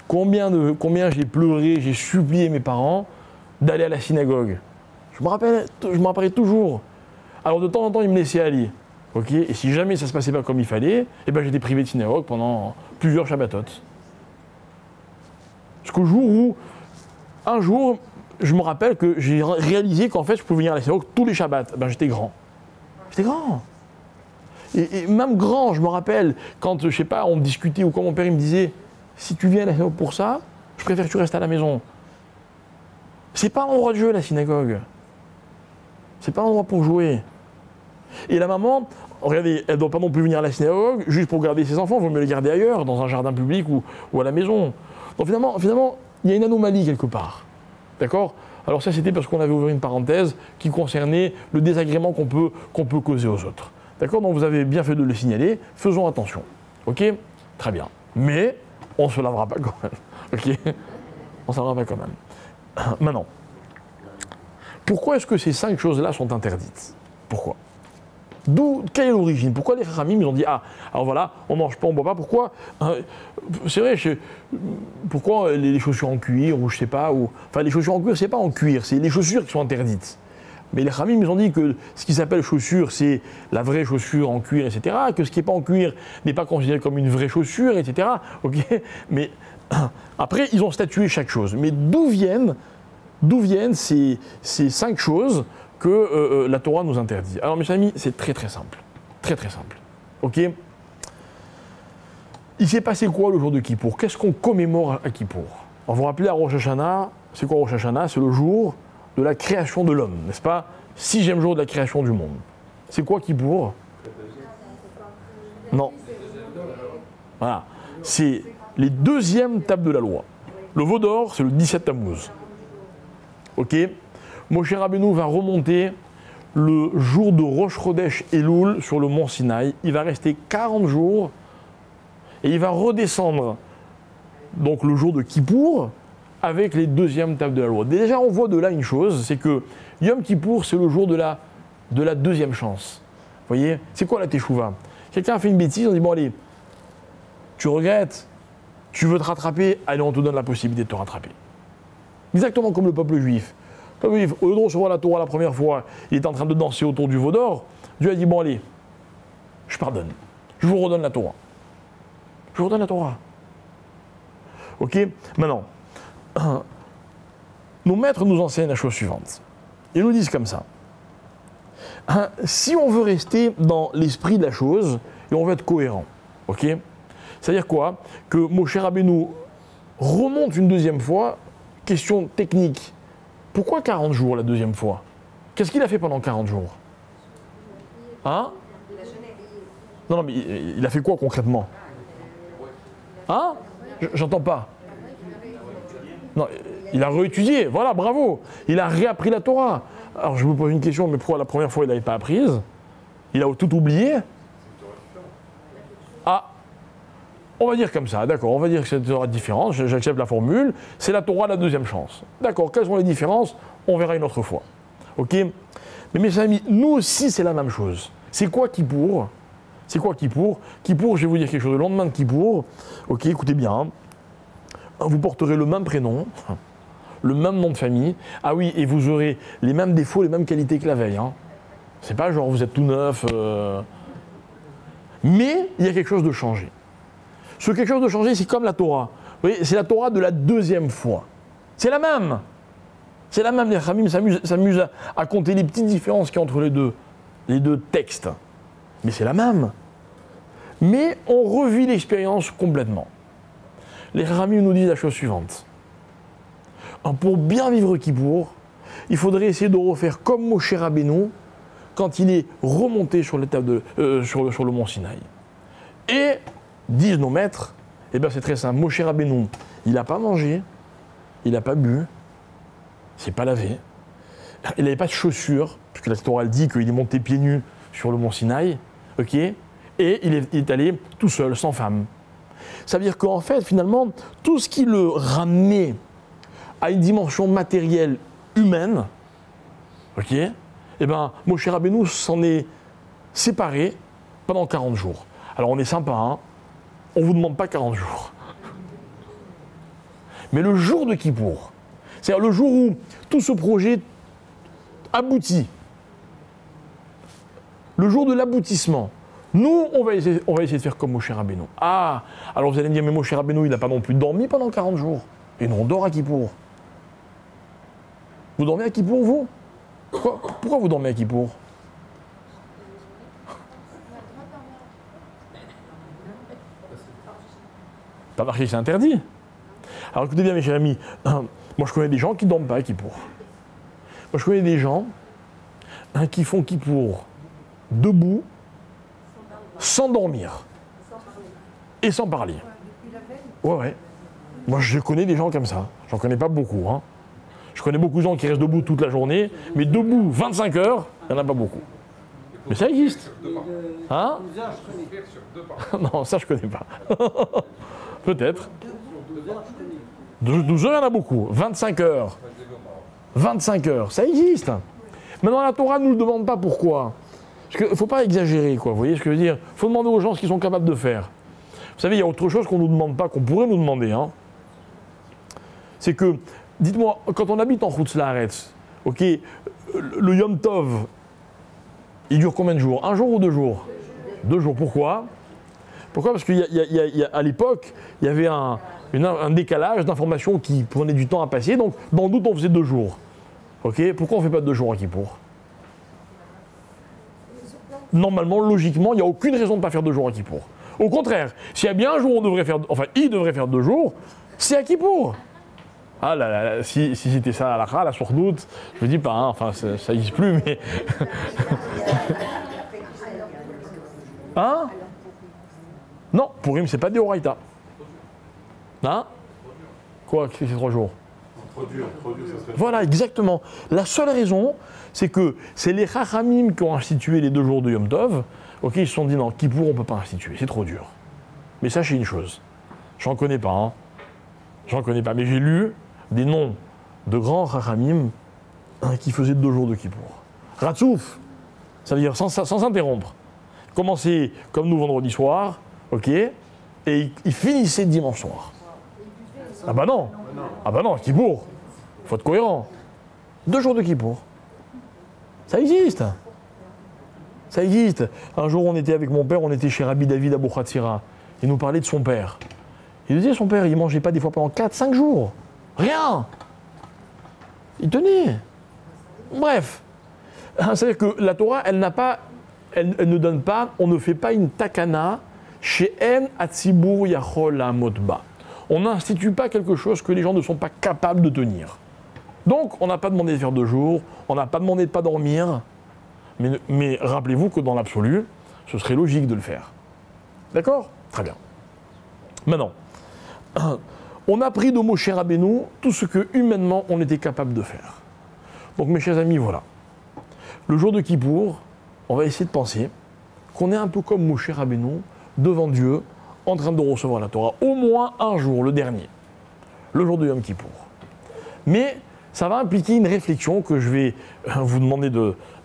Combien j'ai pleuré, j'ai supplié mes parents d'aller à la synagogue. Je me rappellerai toujours. Alors, de temps en temps, ils me laissaient aller. Okay, et si jamais ça ne se passait pas comme il fallait, eh ben, j'étais privé de synagogue pendant plusieurs Shabbatot. Jusqu'au jour où, un jour, je me rappelle que j'ai réalisé qu'en fait, je pouvais venir à la synagogue tous les Shabbats. Ben, j'étais grand. J'étais grand. Et même grand, je me rappelle, quand, je sais pas, on discutait ou quand mon père il me disait, si tu viens à la synagogue pour ça, je préfère que tu restes à la maison. C'est pas un endroit de jeu, la synagogue. C'est pas un endroit pour jouer. Et la maman, regardez, elle ne doit pas non plus venir à la synagogue juste pour garder ses enfants, il vaut mieux les garder ailleurs, dans un jardin public ou à la maison. Donc finalement, il y a une anomalie quelque part. D'accord? Alors ça, c'était parce qu'on avait ouvert une parenthèse qui concernait le désagrément qu'on peut causer aux autres. D'accord? Donc vous avez bien fait de le signaler, faisons attention. Ok? Très bien. Mais on ne se lavera pas quand même. Ok? On ne se lavera pas quand même. Maintenant, pourquoi est-ce que ces 5 choses-là sont interdites? Pourquoi? Quelle est l'origine? Pourquoi les Chachamim ils ont dit, ah, alors voilà, on mange pas, on boit pas, pourquoi? C'est vrai, pourquoi les chaussures en cuir, ou je sais pas, enfin les chaussures en cuir, c'est pas en cuir, c'est les chaussures qui sont interdites. Mais les Chachamim ils ont dit que ce qui s'appelle chaussure, c'est la vraie chaussure en cuir, etc., que ce qui n'est pas en cuir n'est pas considéré comme une vraie chaussure, etc., ok? Mais après, ils ont statué chaque chose. Mais d'où viennent ces 5 choses que la Torah nous interdit? Alors mes amis, c'est très très simple. Très très simple. Ok? Il s'est passé quoi le jour de Kippour? Qu'est-ce qu'on commémore à Kippour? Alors, vous vous rappelez à Rosh Hashanah, c'est quoi Rosh Hashanah? C'est le jour de la création de l'homme, n'est-ce pas? 6e jour de la création du monde. C'est quoi Kippour? Non. Voilà. C'est les 2e tables de la loi. Le veau d'or, c'est le 17 Tammuz. Ok? Moshe Rabbeinu va remonter le jour de Rosh Chodesh Elul sur le mont Sinaï. Il va rester 40 jours et il va redescendre donc le jour de Kippour avec les 2e tables de la loi. Déjà, on voit de là une chose, c'est que Yom Kippour, c'est le jour de la 2e chance. Vous voyez? C'est quoi la Teshuvah? Quelqu'un a fait une bêtise, on dit bon allez, tu regrettes, tu veux te rattraper, allez on te donne la possibilité de te rattraper. Exactement comme le peuple juif. Le peuple juif, au lieu de recevoir la Torah la première fois, il est en train de danser autour du veau d'or. Dieu a dit bon allez, je pardonne, je vous redonne la Torah. Je vous redonne la Torah. Ok? Maintenant, nos maîtres nous enseignent la chose suivante. Ils nous disent comme ça. Si on veut rester dans l'esprit de la chose, et on veut être cohérent, ok? C'est-à-dire quoi? Que Moshe Rabbeinu remonte une 2e fois, question technique. Pourquoi 40 jours la 2e fois? Qu'est-ce qu'il a fait pendant 40 jours? Hein? Non, mais il a fait quoi concrètement? Hein? J'entends pas. Non, il a réétudié, voilà, bravo. Il a réappris la Torah. Alors je vous pose une question, mais pourquoi la première fois il n'avait pas apprise? Il a tout oublié? Ah, on va dire comme ça, d'accord, on va dire que c'est une Torah différente, j'accepte la formule, c'est la Torah la 2e chance. D'accord, quelles sont les différences? On verra une autre fois. Ok? Mais mes amis, nous aussi c'est la même chose. C'est quoi Kippour? C'est quoi Kippour? Kippour, je vais vous dire quelque chose, le lendemain de Kippour, ok, écoutez bien, vous porterez le même prénom, le même nom de famille, ah oui, et vous aurez les mêmes défauts, les mêmes qualités que la veille. Hein. C'est pas genre vous êtes tout neuf. Mais il y a quelque chose de changé. Ce quelque chose de changé, c'est comme la Torah. Vous voyez, c'est la Torah de la 2e fois. C'est la même. C'est la même. Les Chachamim s'amusent à compter les petites différences qu'il y a entre les deux textes. Mais c'est la même. Mais on revit l'expérience complètement. Les Chachamim nous disent la chose suivante. Pour bien vivre Kippour, il faudrait essayer de refaire comme Moshe Rabbeinu quand il est remonté sur le mont Sinaï. Et, disent nos maîtres, eh bien c'est très simple, Moshe Rabbeinu, il n'a pas mangé, il n'a pas bu, il s'est pas lavé, il n'avait pas de chaussures, puisque la Torah dit qu'il est monté pieds nus sur le mont Sinaï, ok, et il est allé tout seul, sans femme. Ça veut dire qu'en fait, finalement, tout ce qui le ramenait à une dimension matérielle humaine, ok, eh bien, Moshe Rabbeinu s'en est séparé pendant 40 jours. Alors on est sympa, hein, on ne vous demande pas 40 jours. Mais le jour de Kippour, c'est-à-dire le jour où tout ce projet aboutit, le jour de l'aboutissement, nous, on va essayer de faire comme Moshe Rabbeinu. Ah, alors vous allez me dire, mais Moshe Rabbeinu, il n'a pas non plus dormi pendant 40 jours. Et nous, on dort à Kippour. Vous dormez à Kippour, vous? Pourquoi vous dormez à Kippour? Pas marqué que c'est interdit. Alors écoutez bien mes chers amis, moi je connais des gens qui ne dorment pas à Kippour. Moi je connais des gens qui font Kippour debout, sans dormir et sans parler. Ouais. Moi je connais des gens comme ça. J'en connais pas beaucoup. Hein. Je connais beaucoup de gens qui restent debout toute la journée, mais debout 25 heures, il n'y en a pas beaucoup. Mais ça existe. Hein? Non, ça je connais pas. Peut-être. 12 heures, il y en a beaucoup. 25 heures. 25 heures, ça existe. Maintenant, la Torah ne nous le demande pas pourquoi. Parce qu'il ne faut pas exagérer, quoi. Vous voyez ce que je veux dire? Il faut demander aux gens ce qu'ils sont capables de faire. Vous savez, il y a autre chose qu'on ne nous demande pas, qu'on pourrait nous demander. Hein. C'est que, dites-moi, quand on habite en Chutz La'aretz, ok, le Yom Tov, il dure combien de jours? 1 jour ou 2 jours? 2 jours. Pourquoi? Pourquoi? Parce qu'à l'époque, il y avait un décalage d'informations qui prenait du temps à passer. Donc, dans le doute, on faisait 2 jours. Ok? Pourquoi on ne fait pas 2 jours à Kippour? Normalement, logiquement, il n'y a aucune raison de ne pas faire 2 jours à Kippour. Au contraire, s'il y a bien un jour où on devrait faire, enfin, il devrait faire 2 jours, c'est à Kippour. Ah là là, si c'était ça à la sourdoute, je ne dis pas, hein, enfin, ça n'existe plus, mais. Hein? Non, Purim, c'est pas des Horaïta. Hein? Quoi, c'est 3 jours? Trop dur, ça serait... Voilà, exactement. La seule raison, c'est que c'est les Chachamim qui ont institué les 2 jours de Yom Tov. Ok, ils se sont dit non, Kippour, on ne peut pas instituer, c'est trop dur. Mais sachez une chose, j'en connais pas, hein. J'en connais pas, mais j'ai lu des noms de grands Chachamim qui faisaient 2 jours de Kippour. Ratsouf, ça veut dire sans s'interrompre. Commencer comme nous vendredi soir, ok, et ils finissaient dimanche soir. Ah bah non, ah bah non, Kippour, faut être cohérent. 2 jours de Kippour. Ça existe. Ça existe. Un jour, on était avec mon père, on était chez Rabbi David Abou Khatsira. Il nous parlait de son père. Il nous disait, son père, il ne mangeait pas des fois pendant 4-5 jours. Rien. Il tenait. Bref. C'est-à-dire que la Torah, elle ne donne pas, on ne fait pas une takana chez En Atzibur Yachol Amotba. On n'institue pas quelque chose que les gens ne sont pas capables de tenir. Donc, on n'a pas demandé de faire 2 jours, on n'a pas demandé de ne pas dormir, mais rappelez-vous que dans l'absolu, ce serait logique de le faire. D'accord? Très bien. Maintenant, on a pris de Moshe Rabbeinu tout ce que humainement on était capable de faire. Donc, mes chers amis, voilà. Le jour de Kippour, on va essayer de penser qu'on est un peu comme Moshe Rabbeinu devant Dieu, en train de recevoir la Torah, au moins un jour, le dernier, le jour de Yom Kippour. Mais ça va impliquer une réflexion que je vais vous demander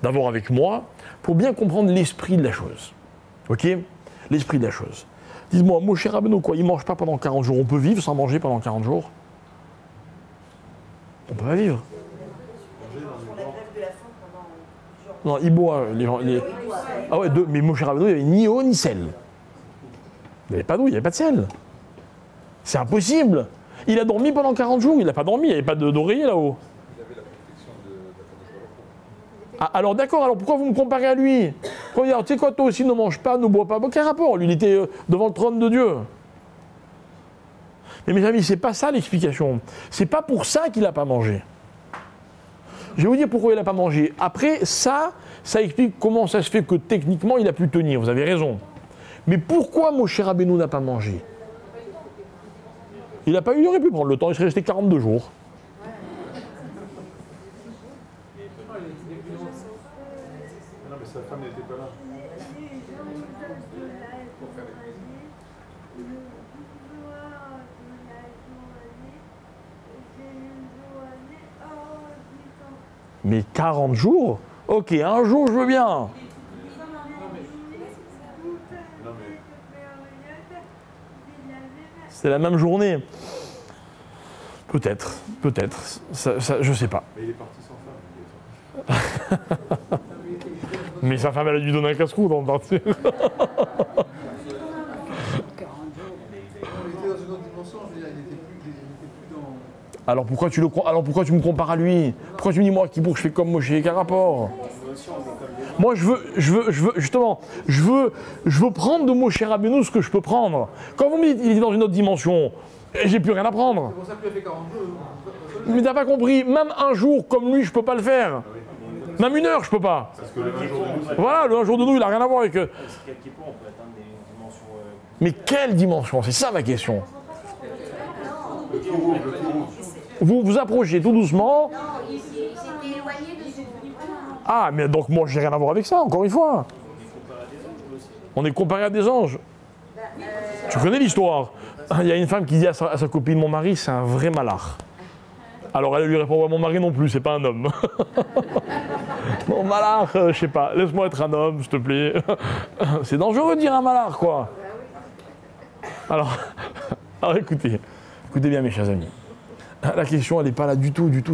d'avoir avec moi pour bien comprendre l'esprit de la chose. Ok? L'esprit de la chose. Dites-moi, Moshe Rabbeinu, quoi, il ne mange pas pendant 40 jours. On peut vivre sans manger pendant 40 jours? On peut pas vivre. Non, il boit, les gens. Ah ouais, mais Moshe Rabbeinu, il n'y avait ni eau ni sel. Il n'y avait pas d'eau, il n'y avait pas de sel. C'est impossible. Il a dormi pendant 40 jours, il n'a pas dormi, il n'y avait pas d'oreiller là-haut. Il avait la protection de la Ah, alors d'accord, alors pourquoi vous me comparez à lui? Regarde, tu sais quoi, toi aussi ne mange pas, ne bois pas. Bon, quel rapport? Lui, il était devant le trône de Dieu. Mais mes amis, c'est pas ça l'explication. C'est pas pour ça qu'il n'a pas mangé. Je vais vous dire pourquoi il n'a pas mangé. Après, ça explique comment ça se fait que techniquement il a pu tenir, vous avez raison. Mais pourquoi Moshe Rabbeinu n'a pas mangé? Il n'a pas eu, il aurait pu prendre le temps, il serait resté 42 jours. Non, mais sa femme n'était pas là. Mais 40 jours? Ok, un jour je veux bien. C'est la même journée. Peut-être. Je sais pas. Mais il est parti sans femme. Mais sa femme, elle a dû donner un casse-cou avant de partir. Il était dans une autre dimension, je veux dire, il n'était plus dans... Alors pourquoi tu me compares à lui? Pourquoi tu me dis moi qui pour que je fais comme Moshe? Quel rapport? Moi je veux prendre de Moshe Rabbeinu ce que je peux prendre. Quand vous me dites il est dans une autre dimension, j'ai plus rien à prendre. C'est pour ça que tu as fait 40 jours. Mais t'as pas compris, même un jour comme lui je peux pas le faire. Même 1 heure je peux pas. Parce que le 1 jour de nous, c'est... Voilà, le 1 jour de nous il a rien à voir avec... Parce qu'à Kippour, on peut atteindre des dimensions... Mais quelle dimension? C'est ça ma question. Le plus rouge. Vous vous approchez tout doucement. Non, il s'était éloigné de son... Ah, mais donc moi j'ai rien à voir avec ça, encore une fois. On est comparé à des anges. Tu connais l'histoire. Il y a une femme qui dit à sa copine, mon mari, c'est un vrai malard. Alors elle lui répond, ouais, mon mari non plus, c'est pas un homme. Mon malard, je sais pas, laisse-moi être un homme, s'il te plaît. C'est dangereux de dire un malard, quoi. Alors écoutez bien, mes chers amis. La question, elle n'est pas là du tout. Du tout.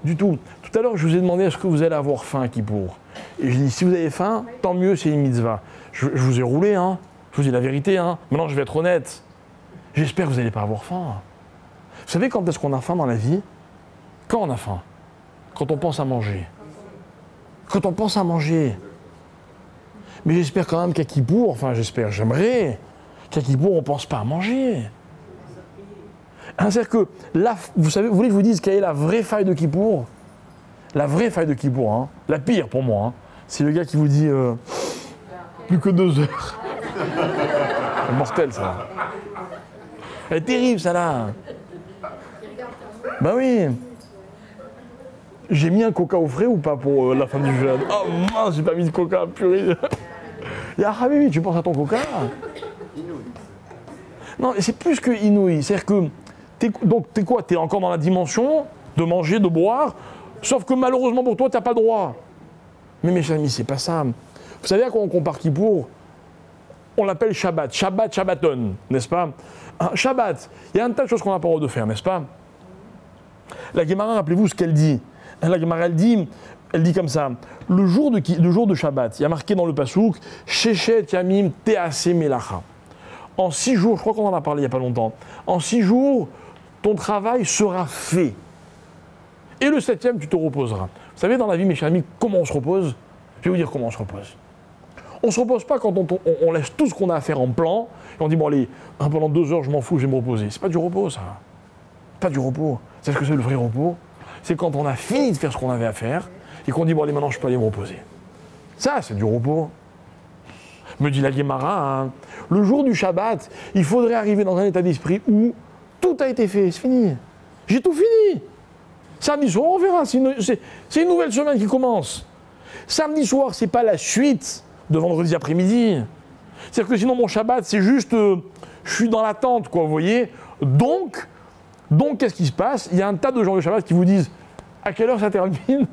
Tout à l'heure, je vous ai demandé est-ce que vous allez avoir faim à Kippour. Et je dis, si vous avez faim, tant mieux, c'est une mitzvah. Je vous ai roulé, hein. Je vous dis la vérité, hein. Maintenant, je vais être honnête. J'espère que vous n'allez pas avoir faim. Vous savez quand est-ce qu'on a faim dans la vie? Quand on a faim? Quand on pense à manger. Quand on pense à manger. Mais j'espère quand même qu'à Kippour, enfin j'aimerais qu'à Kippour, on ne pense pas à manger. C'est-à-dire que, vous voulez que je vous dise quelle est la vraie faille de Kippour? La vraie faille de Kippour, hein, la pire pour moi, hein, c'est le gars qui vous dit plus que 2 heures. C'est mortel, ça. Elle est terrible, ça, là. Ben oui. J'ai mis un coca au frais ou pas pour la fin du jeûne? Oh mince, j'ai pas mis de coca, purée. Ah oui, tu penses à ton coca? Non, c'est plus que inouï. C'est-à-dire que, t'es quoi? T'es encore dans la dimension de manger, de boire, sauf que malheureusement pour toi, t'as pas le droit. Mais mes chers amis, c'est pas ça. Vous savez à quoi on compare Kippour? On l'appelle Shabbat. Shabbat, Shabbaton, n'est-ce pas? Shabbat, il y a un tas de choses qu'on n'a pas le droit de faire, n'est-ce pas? La Gemara, rappelez-vous ce qu'elle dit. La Gemara, elle dit comme ça. Le jour de Shabbat, il y a marqué dans le Passouk, Shechet Yamim Tease Melacha. En 6 jours, je crois qu'on en a parlé il n'y a pas longtemps, en 6 jours, ton travail sera fait. Et le 7e, tu te reposeras. Vous savez, dans la vie, mes chers amis, comment on se repose? Je vais vous dire comment on se repose. On ne se repose pas quand on laisse tout ce qu'on a à faire en plan, et on dit, bon allez, pendant 2 heures, je m'en fous, je vais me reposer. C'est pas du repos, ça. Pas du repos. C'est ce que c'est le vrai repos? C'est quand on a fini de faire ce qu'on avait à faire, et qu'on dit, bon allez, maintenant, je peux aller me reposer. Ça, c'est du repos. Me dit la Gemara, hein, le jour du Shabbat, il faudrait arriver dans un état d'esprit où tout a été fait, c'est fini. J'ai tout fini. Samedi soir, on verra, c'est une nouvelle semaine qui commence. Samedi soir, c'est pas la suite de vendredi après-midi. C'est-à-dire que sinon, mon Shabbat, c'est juste, je suis dans l'attente, quoi, vous voyez. Donc, qu'est-ce qui se passe? Il y a un tas de gens de Shabbat qui vous disent, à quelle heure ça termine?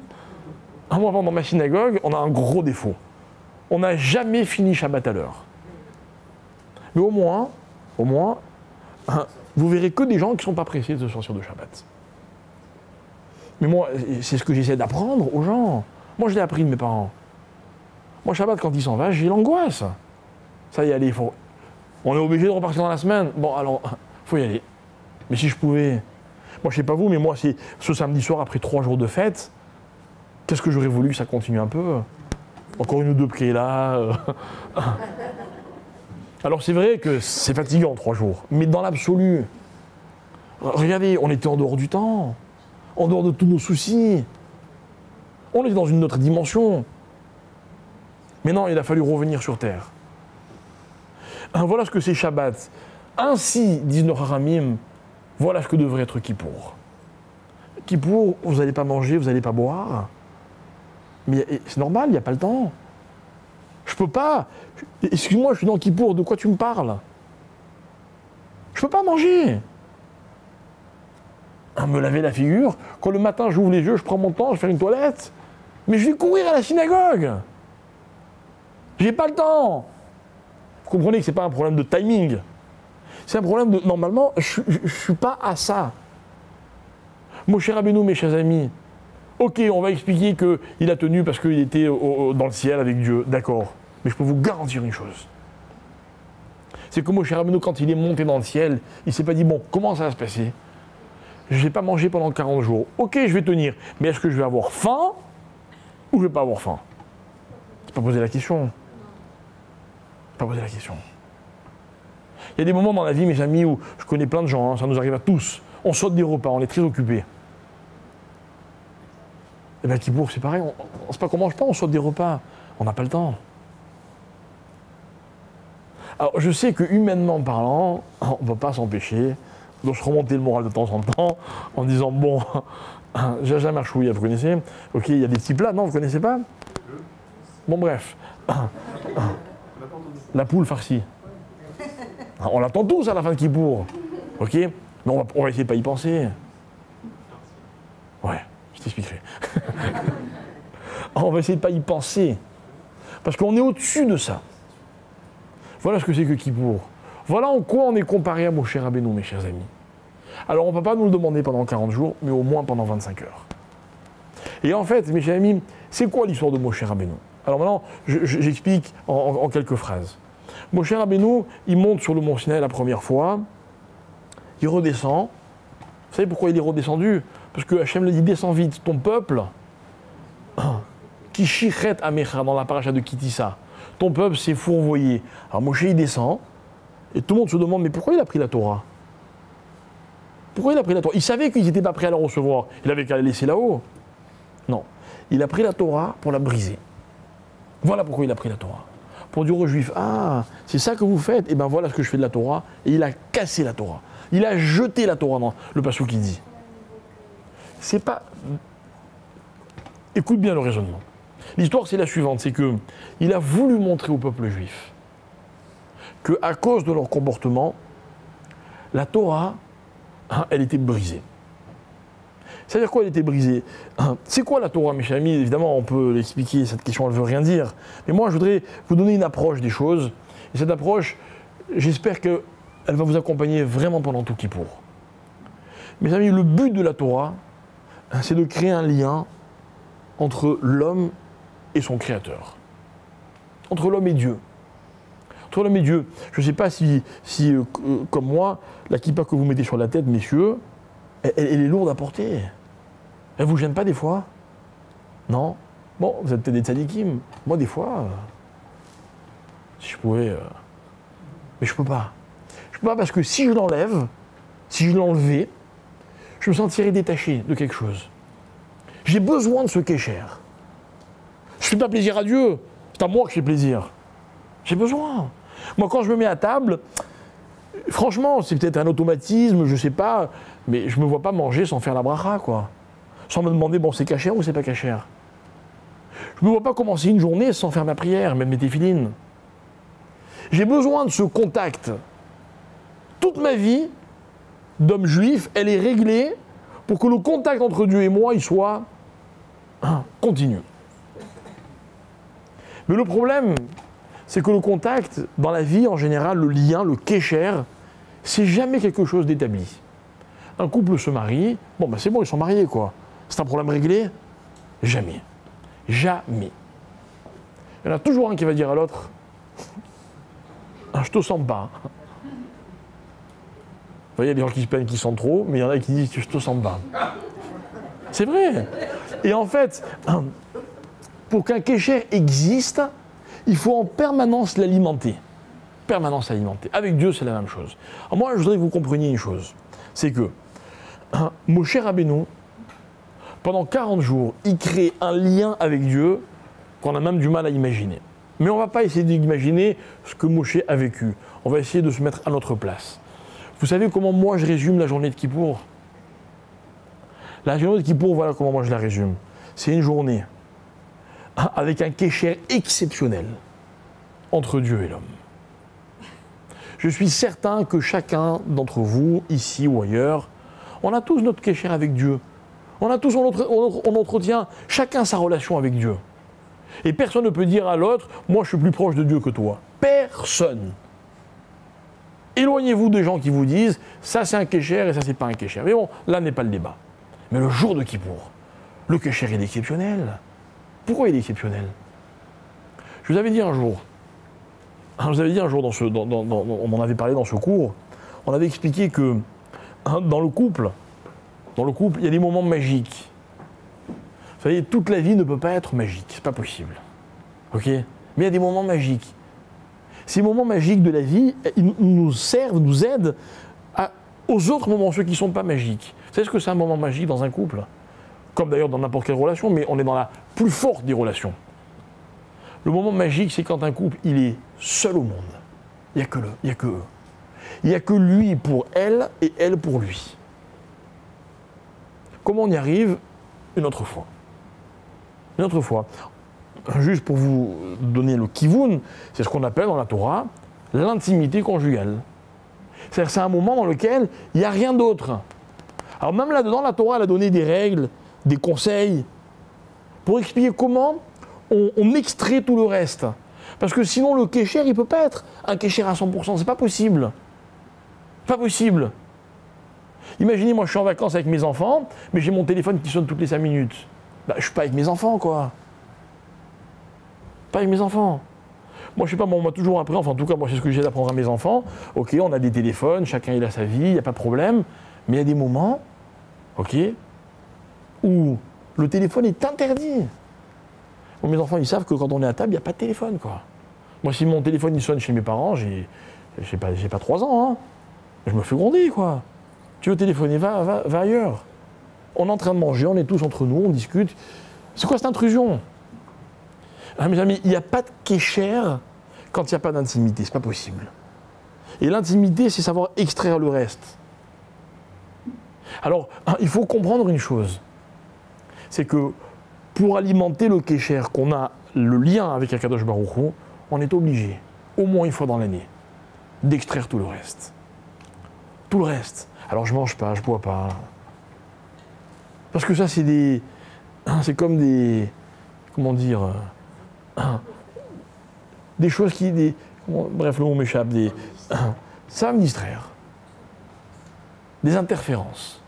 Moi, dans ma synagogue, on a un gros défaut. On n'a jamais fini Shabbat à l'heure. Mais au moins, vous verrez que des gens qui ne sont pas pressés de se sortir de Shabbat. Mais moi, c'est ce que j'essaie d'apprendre aux gens. Moi, je l'ai appris de mes parents. Moi, Shabbat, quand il s'en va, j'ai l'angoisse. Ça y est, allez, on est obligé de repartir dans la semaine. Bon, alors, faut y aller. Mais si je pouvais... Moi, je sais pas vous, mais moi, c'est ce samedi soir, après 3 jours de fête, qu'est-ce que j'aurais voulu que ça continue un peu? Encore une ou deux prières là. Alors c'est vrai que c'est fatigant 3 jours, mais dans l'absolu, regardez, on était en dehors du temps, en dehors de tous nos soucis. On était dans une autre dimension. Mais non, il a fallu revenir sur terre. Voilà ce que c'est Shabbat. Ainsi, disent nos Haramim, voilà ce que devrait être Kippour. Kippour, vous n'allez pas manger, vous n'allez pas boire. Mais c'est normal, il n'y a pas le temps. Je peux pas. Excuse-moi, je suis dans Kippour, de quoi tu me parles? Je peux pas manger. Me laver la figure, quand le matin j'ouvre les yeux, je prends mon temps, je fais une toilette. Mais je vais courir à la synagogue. J'ai pas le temps. Vous comprenez que c'est pas un problème de timing. C'est un problème de. Normalement, je suis pas à ça. Moshe Rabbeinu, mes chers amis. Ok, on va expliquer qu'il a tenu parce qu'il était dans le ciel avec Dieu, d'accord. Mais je peux vous garantir une chose. C'est que Moshe Rabbeinu, quand il est monté dans le ciel, il ne s'est pas dit, bon, comment ça va se passer? Je ne vais pas manger pendant 40 jours. Ok, je vais tenir. Mais est-ce que je vais avoir faim ou je ne vais pas avoir faim? C'est pas poser la question. C'est pas poser la question. Il y a des moments dans la vie, mes amis, où je connais plein de gens, hein, ça nous arrive à tous. On saute des repas, on est très occupés. Et bien Kippour, c'est pareil, on ne sait pas comment mange pas, on saute des repas. On n'a pas le temps. Alors je sais que humainement parlant, on ne peut pas s'empêcher de se remonter le moral de temps en temps en disant bon, Jaja Marchouilla, vous connaissez? Ok, il y a des petits plats, non, vous ne connaissez pas? Bon bref. La poule farcie. On l'attend tous à la fin de Kippour. Ok? Mais on va essayer de pas y penser. Ouais, je t'expliquerai. On va essayer de pas y penser. Parce qu'on est au-dessus de ça. Voilà ce que c'est que Kippour. Voilà en quoi on est comparé à Moshe Rabbeinu, mes chers amis. Alors on ne peut pas nous le demander pendant 40 jours, mais au moins pendant 25 heures. Et en fait, mes chers amis, c'est quoi l'histoire de Moshe Rabbeinu? Alors maintenant, j'explique en quelques phrases. Moshe Rabbeinu, il monte sur le mont Sinaï la première fois, il redescend. Vous savez pourquoi il est redescendu? Parce que Hachem lui dit, descends vite, ton peuple, qui shichet amecha dans la paracha de Kitissa, ton peuple s'est fourvoyé. Alors Moshe, il descend, et tout le monde se demande, mais pourquoi il a pris la Torah? Pourquoi il a pris la Torah? Il savait qu'ils n'étaient pas prêts à la recevoir, il avait qu'à la laisser là-haut. Non, il a pris la Torah pour la briser. Voilà pourquoi il a pris la Torah. Pour dire aux Juifs, ah, c'est ça que vous faites, et bien voilà ce que je fais de la Torah. Et il a cassé la Torah. Il a jeté la Torah dans le passage qui dit. C'est pas... Écoute bien le raisonnement. L'histoire, c'est la suivante, c'est que il a voulu montrer au peuple juif qu'à cause de leur comportement, la Torah, elle était brisée. C'est-à-dire quoi, elle était brisée? C'est quoi la Torah, mes chers amis? Évidemment, on peut l'expliquer, cette question, elle ne veut rien dire. Mais moi, je voudrais vous donner une approche des choses. Et cette approche, j'espère qu'elle va vous accompagner vraiment pendant tout Kippour. Mes amis, le but de la Torah, c'est de créer un lien entre l'homme et son Créateur. Entre l'homme et Dieu. Entre l'homme et Dieu. Je ne sais pas si comme moi, la kippa que vous mettez sur la tête, messieurs, elle est lourde à porter. Elle ne vous gêne pas des fois? Non? Bon, vous êtes peut-être des tzadikim. Moi, des fois, si je pouvais... Mais je ne peux pas. Je ne peux pas parce que si je l'enlève, si je l'enlevais, je me sentirais détaché de quelque chose. J'ai besoin de ce kécher. Je ne fais pas plaisir à Dieu. C'est à moi que je fais plaisir. J'ai besoin. Moi, quand je me mets à table, franchement, c'est peut-être un automatisme, je ne sais pas, mais je ne me vois pas manger sans faire la bracha, quoi. Sans me demander, bon, c'est cachère ou c'est pas cachère. Je ne me vois pas commencer une journée sans faire ma prière, même mes téphilines. J'ai besoin de ce contact. Toute ma vie d'homme juif, elle est réglée pour que le contact entre Dieu et moi, il soit continu. Mais le problème, c'est que le contact, dans la vie en général, le lien, le kécher, c'est jamais quelque chose d'établi. Un couple se marie, bon ben c'est bon, ils sont mariés quoi. C'est un problème réglé? Jamais. Jamais. Il y en a toujours un qui va dire à l'autre, je te sens pas. Vous voyez, il y a des gens qui se plaignent qu'ils sentent trop, mais il y en a qui disent je te sens pas. C'est vrai. Et en fait, pour qu'un kécher existe, il faut en permanence l'alimenter. Permanence alimenter. Avec Dieu, c'est la même chose. Alors moi, je voudrais que vous compreniez une chose. C'est que Moshe Rabbeinu, pendant 40 jours, il crée un lien avec Dieu qu'on a même du mal à imaginer. Mais on ne va pas essayer d'imaginer ce que Moshe a vécu. On va essayer de se mettre à notre place. Vous savez comment moi je résume la journée de Kippour? La journée de Kippour, voilà comment moi je la résume. C'est une journée avec un kécher exceptionnel entre Dieu et l'homme. Je suis certain que chacun d'entre vous, ici ou ailleurs, on a tous notre kécher avec Dieu. On a tous, on entretient chacun sa relation avec Dieu. Et personne ne peut dire à l'autre, moi je suis plus proche de Dieu que toi. Personne. Éloignez-vous des gens qui vous disent, ça c'est un kécher et ça c'est pas un kécher. Mais bon, là n'est pas le débat. Mais le jour de Kippour, le kécher est exceptionnel. Pourquoi il est exceptionnel? Je vous avais dit un jour, on en avait parlé dans ce cours, on avait expliqué que dans le couple, il y a des moments magiques. Vous savez, toute la vie ne peut pas être magique, c'est pas possible. Ok? Mais il y a des moments magiques. Ces moments magiques de la vie, ils nous servent, nous aident aux autres moments, ceux qui ne sont pas magiques. Vous savez ce que c'est un moment magique dans un couple? Comme d'ailleurs dans n'importe quelle relation, mais on est dans la plus forte des relations. Le moment magique, c'est quand un couple, il est seul au monde. Il n'y a que eux. Il n'y a que lui pour elle et elle pour lui. Comment on y arrive? Une autre fois. Une autre fois. Juste pour vous donner le kivun, c'est ce qu'on appelle dans la Torah l'intimité conjugale. C'est-à-dire c'est un moment dans lequel il n'y a rien d'autre. Alors même là-dedans, la Torah elle a donné des règles, des conseils, pour expliquer comment on extrait tout le reste. Parce que sinon le kécher, il ne peut pas être un kécher à 100%, c'est pas possible. Pas possible. Imaginez, moi je suis en vacances avec mes enfants, mais j'ai mon téléphone qui sonne toutes les 5 minutes. Bah, je ne suis pas avec mes enfants, quoi. Pas avec mes enfants. Moi, je sais pas, moi, on m'a toujours appris, enfin, en tout cas, moi, c'est ce que j'ai d'apprendre à mes enfants. Ok, on a des téléphones, chacun il a sa vie, il n'y a pas de problème. Mais il y a des moments, ok, où le téléphone est interdit. Bon, mes enfants, ils savent que quand on est à table, il n'y a pas de téléphone, quoi. Moi, si mon téléphone il sonne chez mes parents, j'ai pas 3 ans, hein. Je me fais gronder, quoi. Tu veux téléphoner, va ailleurs. On est en train de manger, on est tous entre nous, on discute. C'est quoi cette intrusion? Ah, mes amis, il n'y a pas de kécher quand il n'y a pas d'intimité, c'est pas possible. Et l'intimité, c'est savoir extraire le reste. Alors, il faut comprendre une chose, c'est que pour alimenter le kécher, qu'on a le lien avec Akadosh Baruch Hu, on est obligé, au moins une fois dans l'année, d'extraire tout le reste. Tout le reste. Alors je mange pas, je bois pas. Parce que ça, c'est comme des, comment dire, des choses qui, bref, le mot m'échappe, ça va me distraire. Des interférences.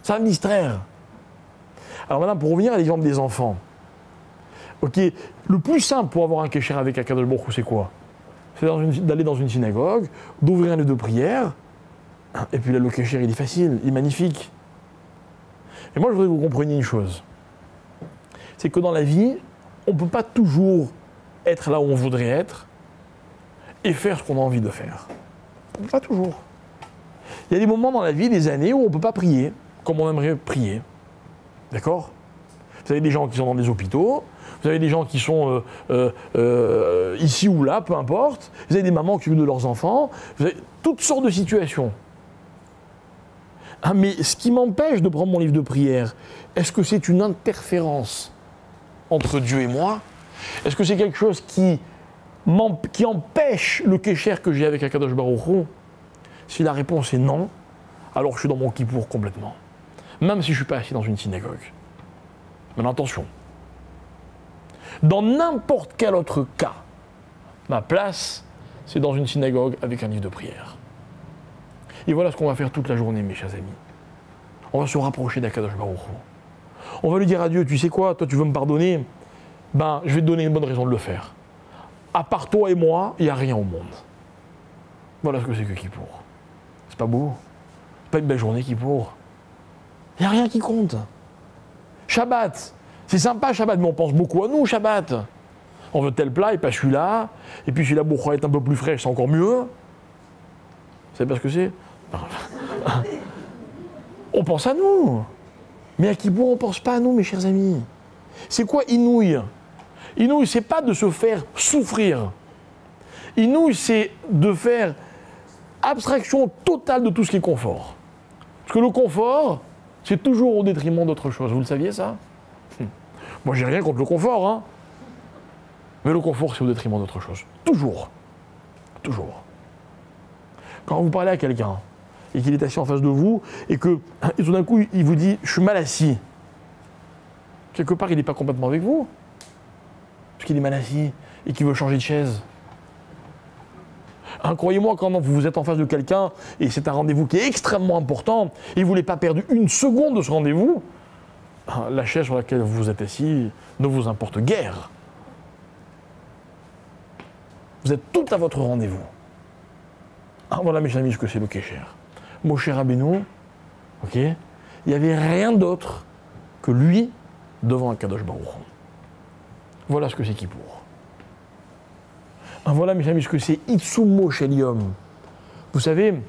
Ça va me distraire. Alors maintenant, pour revenir à l'exemple des enfants, ok, le plus simple pour avoir un kécher avec Akadosh Baruch Hu, c'est quoi? C'est d'aller dans une synagogue, d'ouvrir un lieu de prière, et puis là, le kécher, il est facile, il est magnifique. Et moi, je voudrais que vous compreniez une chose. C'est que dans la vie, on ne peut pas toujours être là où on voudrait être et faire ce qu'on a envie de faire. On ne peut pas toujours. Il y a des moments dans la vie, des années, où on ne peut pas prier comme on aimerait prier. D'accord? Vous avez des gens qui sont dans des hôpitaux, vous avez des gens qui sont ici ou là, peu importe. Vous avez des mamans qui s'occupent de leurs enfants. Vous avez toutes sortes de situations. Ah, mais ce qui m'empêche de prendre mon livre de prière, est-ce que c'est une interférence entre Dieu et moi? Est-ce que c'est quelque chose qui empêche le kécher que j'ai avec Akadosh Baruch Hu? Si la réponse est non, alors je suis dans mon kippour complètement. Même si je ne suis pas assis dans une synagogue. Mais attention, dans n'importe quel autre cas, ma place, c'est dans une synagogue avec un livre de prière. Et voilà ce qu'on va faire toute la journée, mes chers amis. On va se rapprocher d'Akadosh Baruch Hu. On va lui dire à Dieu, tu sais quoi, toi tu veux me pardonner? Ben, je vais te donner une bonne raison de le faire. À part toi et moi, il n'y a rien au monde. Voilà ce que c'est que Kippour. C'est pas beau? C'est pas une belle journée Kippour? Il n'y a rien qui compte. Shabbat, c'est sympa Shabbat, mais on pense beaucoup à nous Shabbat. On veut tel plat et pas celui-là. Et puis si la bourre est un peu plus fraîche, c'est encore mieux. Vous savez pas ce que c'est? On pense à nous. Mais à Kippour, on ne pense pas à nous, mes chers amis. C'est quoi Inouï? Inouï, c'est pas de se faire souffrir. Inouï, c'est de faire abstraction totale de tout ce qui est confort. Parce que le confort, c'est toujours au détriment d'autre chose. Vous le saviez, ça? Moi, j'ai rien contre le confort, hein. Mais le confort, c'est au détriment d'autre chose. Toujours. Toujours. Quand vous parlez à quelqu'un, et qu'il est assis en face de vous, et que tout d'un coup, il vous dit « je suis mal assis », quelque part, il n'est pas complètement avec vous, parce qu'il est mal assis, et qu'il veut changer de chaise. Hein, croyez-moi, quand vous êtes en face de quelqu'un, et c'est un rendez-vous qui est extrêmement important, et vous ne voulez pas perdre une seconde de ce rendez-vous, la chaise sur laquelle vous êtes assis ne vous importe guère. Vous êtes tout à votre rendez-vous. Ah, voilà, mes amis, ce que c'est le kécher. Moshe Rabbeinu, ok, il n'y avait rien d'autre que lui devant un Kadosh Baruch Hu. Voilà ce que c'est Kippour. Ah, voilà, mes amis, ce que c'est Itsumo Shelium. Vous savez,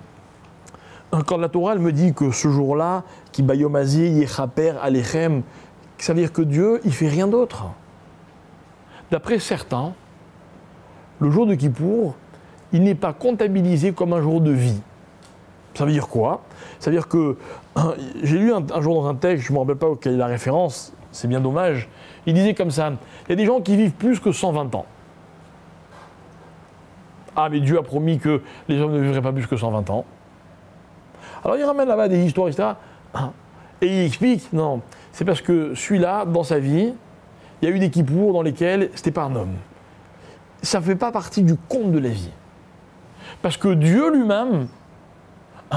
quand la Torah elle me dit que ce jour-là, qui bayomazi yechaper alechem, ça veut dire que Dieu, il fait rien d'autre. D'après certains, le jour de Kippour, il n'est pas comptabilisé comme un jour de vie. Ça veut dire quoi? Ça veut dire que, j'ai lu un jour dans un texte, je ne me rappelle pas quelle est la référence, c'est bien dommage, il disait comme ça, il y a des gens qui vivent plus que 120 ans. Ah, mais Dieu a promis que les hommes ne vivraient pas plus que 120 ans. Alors il ramène là-bas des histoires, etc. Et il explique, non, c'est parce que celui-là, dans sa vie, il y a eu des kippours dans lesquels c'était pas un homme. Ça ne fait pas partie du conte de la vie. Parce que Dieu lui-même,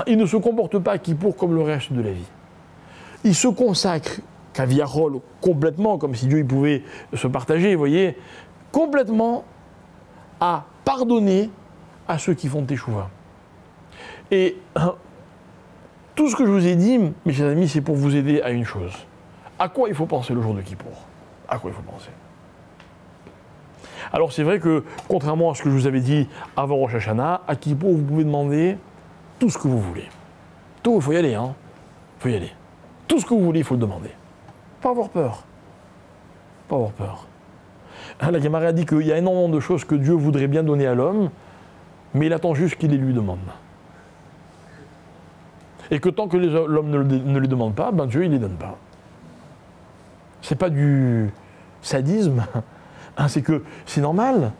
il ne se comporte pas à kippour comme le reste de la vie. Il se consacre, kaviarol, complètement, comme si Dieu il pouvait se partager, vous voyez, complètement à pardonner à ceux qui font teshuva. Et tout ce que je vous ai dit, mes chers amis, c'est pour vous aider à une chose. À quoi il faut penser le jour de Kippour? À quoi il faut penser? Alors c'est vrai que, contrairement à ce que je vous avais dit avant Rosh Hashanah, à Kippour, vous pouvez demander tout ce que vous voulez. Tout, il faut y aller, hein. Il faut y aller. Tout ce que vous voulez, il faut le demander. Pas avoir peur. Pas avoir peur. La Gemara a dit qu'il y a énormément de choses que Dieu voudrait bien donner à l'homme, mais il attend juste qu'il les lui demande. Et que tant que l'homme ne les demande pas, ben Dieu, il ne les donne pas. C'est pas du sadisme, hein, c'est que c'est normal.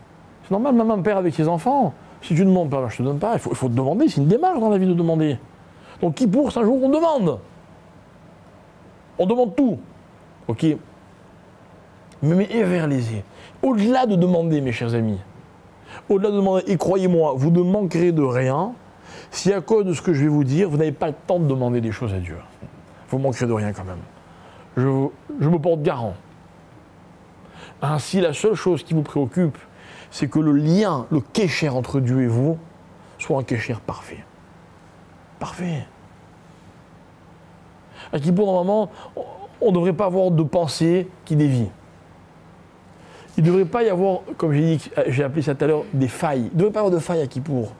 C'est normal, même un père avec ses enfants. Si tu ne demandes pas, ben je ne te donne pas. Il faut te demander, c'est une démarche dans la vie de demander. Donc Kippour, c'est un jour où on demande. On demande tout. Ok. Mais éverlésez. Au-delà de demander, mes chers amis, au-delà de demander, et croyez-moi, vous ne manquerez de rien, si à cause de ce que je vais vous dire, vous n'avez pas le temps de demander des choses à Dieu. Vous manquerez de rien quand même. Je me porte garant. Ainsi, la seule chose qui vous préoccupe, c'est que le lien, le kécher entre Dieu et vous, soit un kécher parfait. Parfait. À Kippour, normalement, on ne devrait pas avoir de pensée qui dévie. Il ne devrait pas y avoir, comme j'ai appelé ça tout à l'heure, des failles. Il ne devrait pas y avoir de failles à Kippour.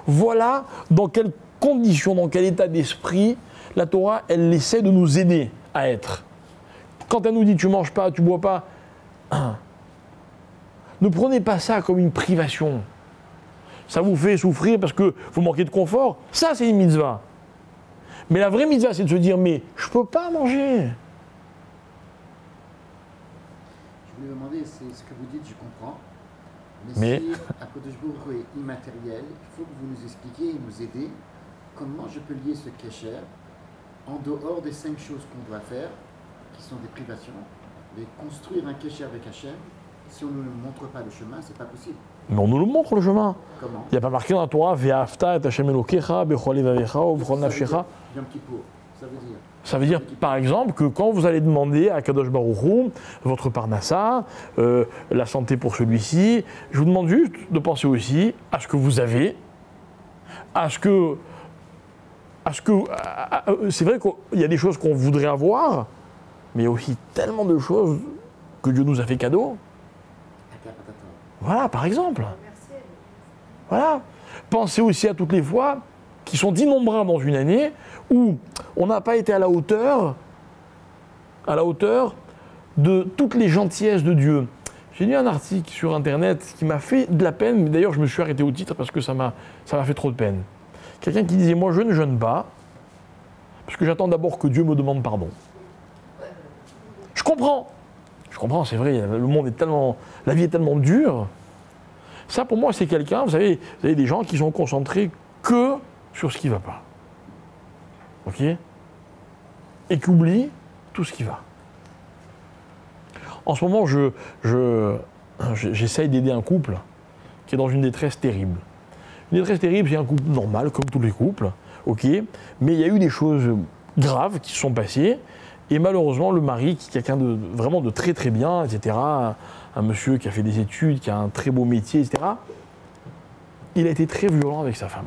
Voilà dans quelles conditions, dans quel état d'esprit la Torah, elle essaie de nous aider à être. Quand elle nous dit tu ne manges pas, tu ne bois pas, ne prenez pas ça comme une privation. Ça vous fait souffrir parce que vous manquez de confort. Ça, c'est une mitzvah. Mais la vraie mitzvah, c'est de se dire mais je ne peux pas manger. Je voulais demander, c'est ce que vous dites, je comprends. Mais si Akadosh Baruch Hu est immatériel, il faut que vous nous expliquiez et nous aider comment je peux lier ce kécher en dehors des 5 choses qu'on doit faire, qui sont des privations, mais construire un kécher avec Hachem, si on ne nous montre pas le chemin, c'est pas possible. Mais on nous le montre le chemin. Comment? Il n'y a pas marqué dans la Torah Ve'afta et Hashem Elokecha, Bechol Levavecha, ou Bechol Nafshecha. Yom Kippour, ça veut dire. Ça veut dire, par exemple, que quand vous allez demander à Kadosh Baruch Hu votre parnassa, la santé pour celui-ci, je vous demande juste de penser aussi à ce que vous avez, c'est vrai qu'il y a des choses qu'on voudrait avoir, mais il y a aussi tellement de choses que Dieu nous a fait cadeau. Voilà, par exemple. Voilà. Pensez aussi à toutes les fois qui sont innombrables dans une année où on n'a pas été à la hauteur de toutes les gentillesses de Dieu. J'ai lu un article sur Internet qui m'a fait de la peine, mais d'ailleurs je me suis arrêté au titre parce que ça m'a fait trop de peine. Quelqu'un qui disait « Moi je ne jeûne pas, parce que j'attends d'abord que Dieu me demande pardon. » Je comprends, c'est vrai, le monde est tellement, la vie est tellement dure. Ça pour moi c'est quelqu'un, vous avez des gens qui sont concentrés que sur ce qui ne va pas. Ok? Et qui oublient tout ce qui va. En ce moment, j'essaye d'aider un couple qui est dans une détresse terrible. Une détresse terrible, c'est un couple normal, comme tous les couples, ok? Mais il y a eu des choses graves qui se sont passées, et malheureusement, le mari, qui est quelqu'un de vraiment de très très bien, etc., un monsieur qui a fait des études, qui a un très beau métier, etc., il a été très violent avec sa femme.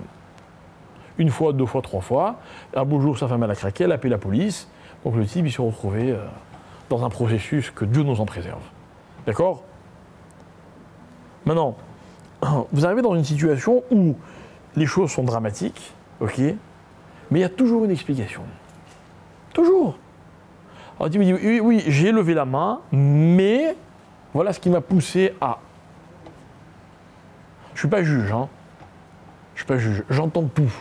Une fois, 2 fois, 3 fois. Un beau jour, sa femme elle a craqué, elle a appelé la police. Donc le type, il s'est retrouvé dans un processus que Dieu nous en préserve. D'accord? Maintenant, vous arrivez dans une situation où les choses sont dramatiques, ok? Mais il y a toujours une explication. Toujours. Alors il me dit, oui, oui, j'ai levé la main, mais voilà ce qui m'a poussé à... Je ne suis pas juge, hein. Je ne suis pas juge. J'entends tout.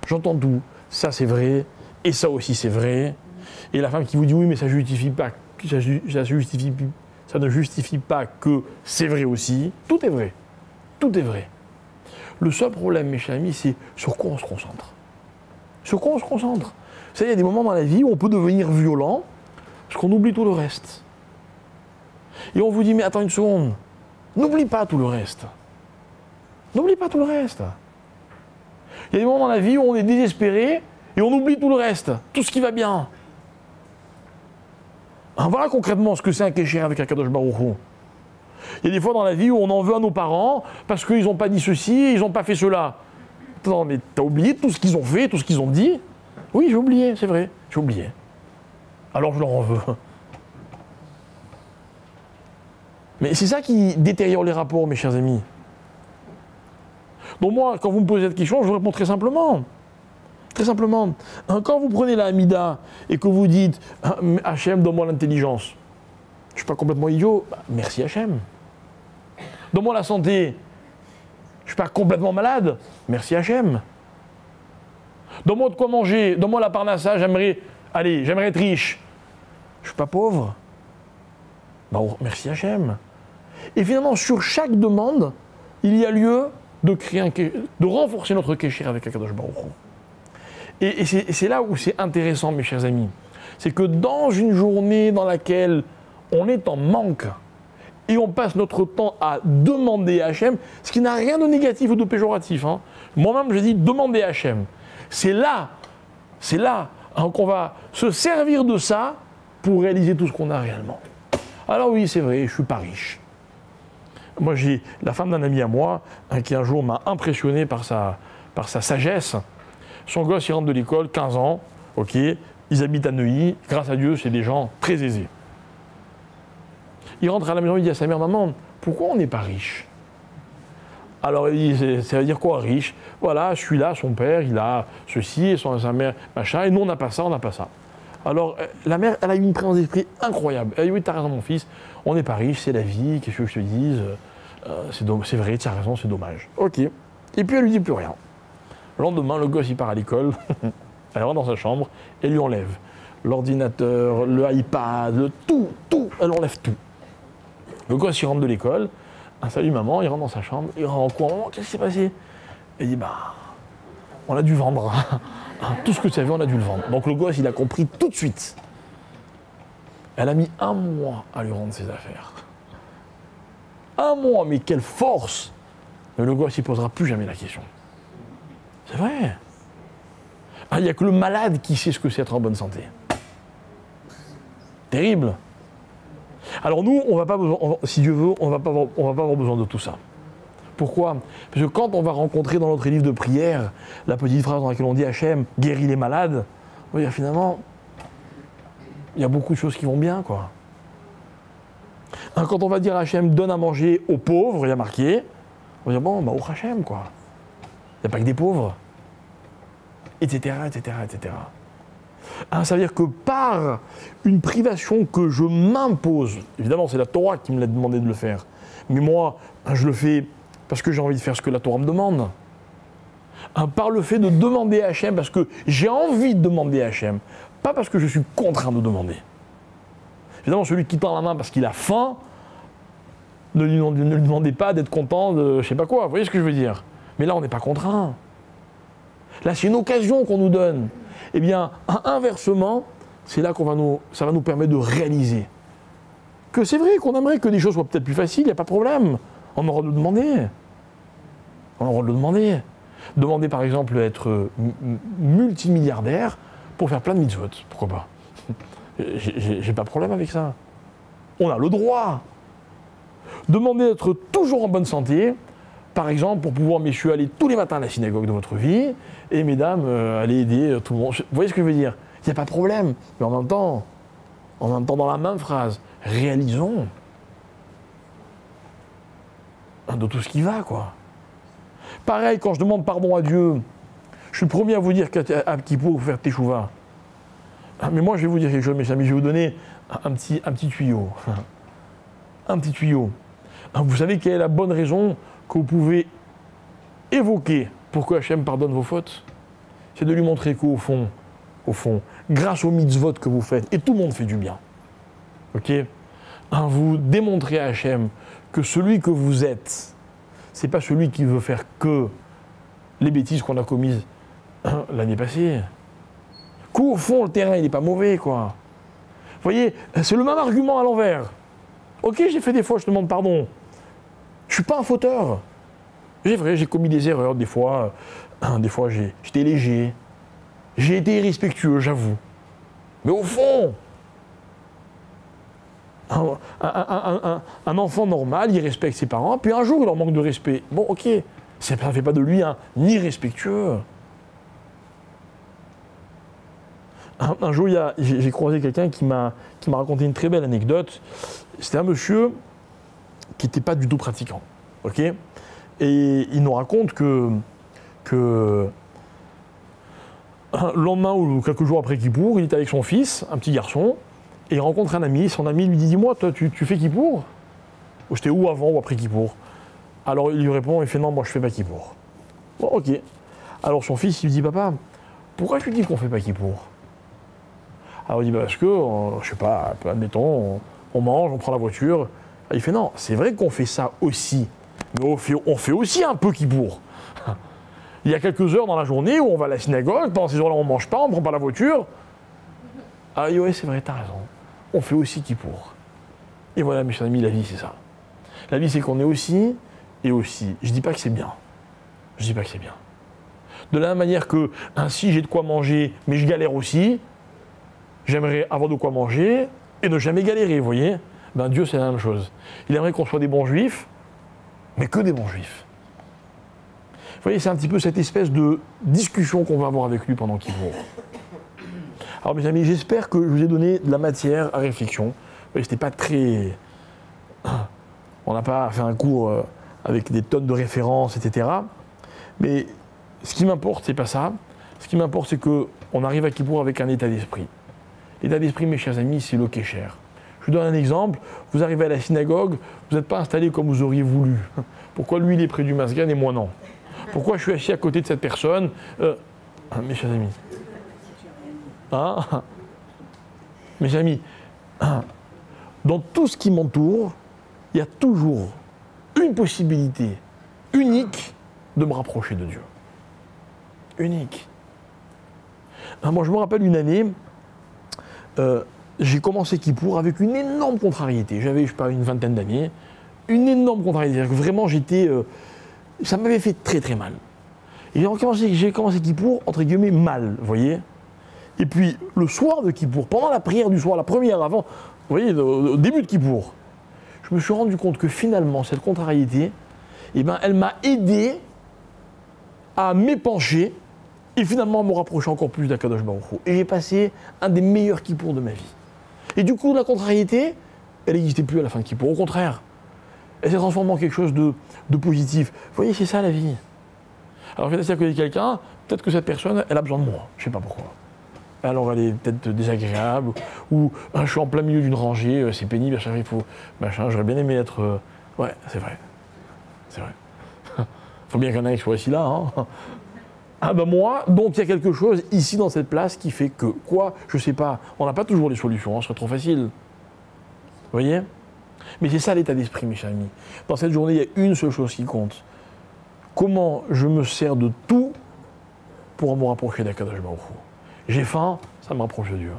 J'entends tout. Ça, c'est vrai. Et ça aussi, c'est vrai. Et la femme qui vous dit oui, mais ça ne justifie pas que c'est vrai aussi. Tout est vrai. Tout est vrai. Le seul problème, mes chers amis, c'est sur quoi on se concentre. Sur quoi on se concentre? Vous savez, il y a des moments dans la vie où on peut devenir violent parce qu'on oublie tout le reste. Et on vous dit, mais attends une seconde, n'oublie pas tout le reste. N'oublie pas tout le reste. Il y a des moments dans la vie où on est désespéré et on oublie tout le reste, tout ce qui va bien. Alors voilà concrètement ce que c'est un kécher avec un Kadosh Baruch Hu. Il y a des fois dans la vie où on en veut à nos parents parce qu'ils n'ont pas dit ceci, ils n'ont pas fait cela. Attends, mais t'as oublié tout ce qu'ils ont fait, tout ce qu'ils ont dit? Oui, j'ai oublié, c'est vrai, j'ai oublié. Alors je leur en veux. Mais c'est ça qui détériore les rapports, mes chers amis. Donc moi, quand vous me posez cette question, je vous réponds très simplement. Très simplement. Quand vous prenez la Hamida et que vous dites « Hachem, donne-moi l'intelligence », je ne suis pas complètement idiot, bah, merci Hachem. Donne-moi la santé, je ne suis pas complètement malade, merci Hachem. Donne-moi de quoi manger, donne-moi la parnassa, j'aimerais être riche. Je ne suis pas pauvre. Bah, merci Hachem. Et finalement, sur chaque demande, il y a lieu de renforcer notre kécher avec Akadosh Baruch Hu. Et c'est là où c'est intéressant, mes chers amis. C'est que dans une journée dans laquelle on est en manque et on passe notre temps à demander à Hachem, ce qui n'a rien de négatif ou de péjoratif. Hein. Moi-même, je dis demander à Hachem. C'est là qu'on va se servir de ça pour réaliser tout ce qu'on a réellement. Alors oui, c'est vrai, je ne suis pas riche. Moi, j'ai la femme d'un ami à moi qui un jour m'a impressionné par sa sagesse. Son gosse, il rentre de l'école, 15 ans, ok, ils habitent à Neuilly, grâce à Dieu, c'est des gens très aisés. Il rentre à la maison, il dit à sa mère, maman, pourquoi on n'est pas riche? Alors il dit, ça veut dire quoi riche? Voilà, je suis là, son père, il a ceci, et sa mère, machin, et nous on n'a pas ça, on n'a pas ça. Alors la mère, elle a eu une présence d'esprit incroyable. Elle a dit, oui, t'as raison mon fils, on n'est pas riche, c'est la vie, qu'est-ce que je te dise, c'est vrai, tu as raison, c'est dommage. Ok. Et puis elle lui dit plus rien. Le lendemain, le gosse il part à l'école, elle rentre dans sa chambre, elle lui enlève l'ordinateur, le iPad, tout, elle enlève tout. Le gosse il rentre de l'école, salut maman, il rentre dans sa chambre, il rentre en courant, maman, qu'est-ce qui s'est passé? Elle dit, bah, on a dû vendre. Tout ce que tu avais, on a dû le vendre. Donc le gosse, il a compris tout de suite. Elle a mis 1 mois à lui rendre ses affaires. 1 mois, mais quelle force! Mais le gosse, il ne posera plus jamais la question. C'est vrai. Il n'y a que le malade qui sait ce que c'est être en bonne santé. Terrible. Alors nous, on va pas besoin, si Dieu veut, on va pas avoir besoin de tout ça. Pourquoi? Parce que quand on va rencontrer dans notre livre de prière la petite phrase dans laquelle on dit Hachem guérit les malades, on va dire finalement, il y a beaucoup de choses qui vont bien, quoi. Quand on va dire Hachem donne à manger aux pauvres, il y a marqué, on va dire bon, bah au Hachem, quoi. Il n'y a pas que des pauvres, etc., etc., etc. Ça veut dire que par une privation que je m'impose, évidemment c'est la Torah qui me l'a demandé de le faire, mais moi je le fais parce que j'ai envie de faire ce que la Torah me demande. Par le fait de demander à Hachem parce que j'ai envie de demander à Hachem, pas parce que je suis contraint de demander. Évidemment celui qui tend la main parce qu'il a faim, ne lui demandez pas d'être content de je sais pas quoi, vous voyez ce que je veux dire. Mais là on n'est pas contraint. Là c'est une occasion qu'on nous donne. Eh bien, inversement, c'est là ça va nous permettre de réaliser que c'est vrai qu'on aimerait que des choses soient peut-être plus faciles, il n'y a pas de problème. On aura de le demander. On aura de le demander. Demander par exemple d'être multimilliardaire pour faire plein de mitzvot. Pourquoi pas? J'ai pas de problème avec ça. On a le droit. Demander d'être toujours en bonne santé, par exemple, pour pouvoir, messieurs, aller tous les matins à la synagogue de votre vie, et mesdames, aller aider tout le monde. Vous voyez ce que je veux dire? Il n'y a pas de problème. Mais en même temps, dans la même phrase, réalisons de tout ce qui va, quoi. Pareil, quand je demande pardon à Dieu, je suis le premier à vous dire qu'à Kippour, vous faire teshuva. Mais moi, je vais vous dire quelque chose, mes amis, je vais vous donner un petit tuyau. Un petit tuyau. Vous savez quelle est la bonne raison que vous pouvez évoquer pour que Hachem pardonne vos fautes? C'est de lui montrer qu'au fond, grâce aux mitzvot que vous faites, et tout le monde fait du bien, ok, vous démontrez à Hachem que celui que vous êtes, c'est pas celui qui veut faire que les bêtises qu'on a commises l'année passée. Qu'au fond, le terrain, il n'est pas mauvais, quoi. Vous voyez, c'est le même argument à l'envers. Ok, j'ai fait des fois, je te demande pardon. Je ne suis pas un fauteur. C'est vrai, j'ai commis des erreurs, des fois j'étais léger. J'ai été irrespectueux, j'avoue. Mais au fond, un enfant normal, il respecte ses parents, puis un jour, il leur manque de respect. Bon, ok, ça ne fait pas de lui un irrespectueux. Un jour, j'ai croisé quelqu'un qui m'a raconté une très belle anecdote. C'était un monsieur qui n'était pas du tout pratiquant. Ok ? Et il nous raconte que le lendemain ou quelques jours après Kippour, il était avec son fils, un petit garçon, et il rencontre un ami. Son ami lui dit « Dis-moi, toi, tu fais Kippour ?» Ou j'étais où avant ou après Kippour? Alors il lui répond, il fait « Non, moi je fais pas Kippour. » Bon, ok. Alors son fils, il lui dit « Papa, pourquoi tu dis qu'on fait pas Kippour ?» Alors il dit bah, parce que, je sais pas, admettons, on mange, on prend la voiture. Il fait non, c'est vrai qu'on fait ça aussi, mais on fait aussi un peu Kippour. Il y a quelques heures dans la journée où on va à la synagogue, pendant ces heures-là on ne mange pas, on ne prend pas la voiture. Ah oui, c'est vrai, t'as raison. On fait aussi Kippour. Et voilà, mes chers amis, la vie c'est ça. La vie c'est qu'on est aussi et aussi. Je ne dis pas que c'est bien. Je dis pas que c'est bien. De la même manière que ainsi j'ai de quoi manger, mais je galère aussi. J'aimerais avoir de quoi manger et ne jamais galérer, vous voyez. Ben Dieu, c'est la même chose. Il aimerait qu'on soit des bons juifs, mais que des bons juifs. Vous voyez, c'est un petit peu cette espèce de discussion qu'on va avoir avec lui pendant Kippour. Alors mes amis, j'espère que je vous ai donné de la matière à réflexion. Vous voyez, c'était pas très... On n'a pas fait un cours avec des tonnes de références, etc. Mais ce qui m'importe, c'est pas ça. Ce qui m'importe, c'est qu'on arrive à Kippour avec un état d'esprit. L'état d'esprit, mes chers amis, c'est le kécher. Je vous donne un exemple. Vous arrivez à la synagogue, vous n'êtes pas installé comme vous auriez voulu. Pourquoi lui, il est près du masgan et moi non? Pourquoi je suis assis à côté de cette personne? Mes chers amis. Mes chers amis, dans tout ce qui m'entoure, il y a toujours une possibilité unique de me rapprocher de Dieu. Unique. Moi, je me rappelle une année... j'ai commencé Kippour avec une énorme contrariété. J'avais, je sais pas, une vingtaine d'années. Une énorme contrariété. Vraiment, ça m'avait fait très très mal. Et j'ai commencé Kippour, entre guillemets, mal, vous voyez. Et puis, le soir de Kippour, pendant la prière du soir, la première avant, vous voyez, au début de Kippour, je me suis rendu compte que finalement, cette contrariété, eh ben, elle m'a aidé à m'épancher et finalement à me rapprocher encore plus d'Akadosh Baruch Hu. Et j'ai passé un des meilleurs Kippour de ma vie. Et du coup, la contrariété, elle n'existait plus à la fin de Kippour. Au contraire, elle s'est transformée en quelque chose de positif. Vous voyez, c'est ça la vie. Alors, je vais essayer de connaître quelqu'un, peut-être que cette personne, elle a besoin de moi. Je ne sais pas pourquoi. Alors, elle est peut-être désagréable, ou je suis en plein milieu d'une rangée, c'est pénible, à chaque fois il faut machin. J'aurais bien aimé être. Ouais, c'est vrai. C'est vrai. Il faut bien qu'il y en ait qui soit ici là. Hein. Ah ben moi, donc il y a quelque chose ici dans cette place qui fait que, quoi, je sais pas, on n'a pas toujours les solutions, ce serait trop facile. Vous voyez? Mais c'est ça l'état d'esprit, mes chers amis. Dans cette journée, il y a une seule chose qui compte. Comment je me sers de tout pour me rapprocher d'Akadosh Baruch Hu. J'ai faim, ça me rapproche de Dieu.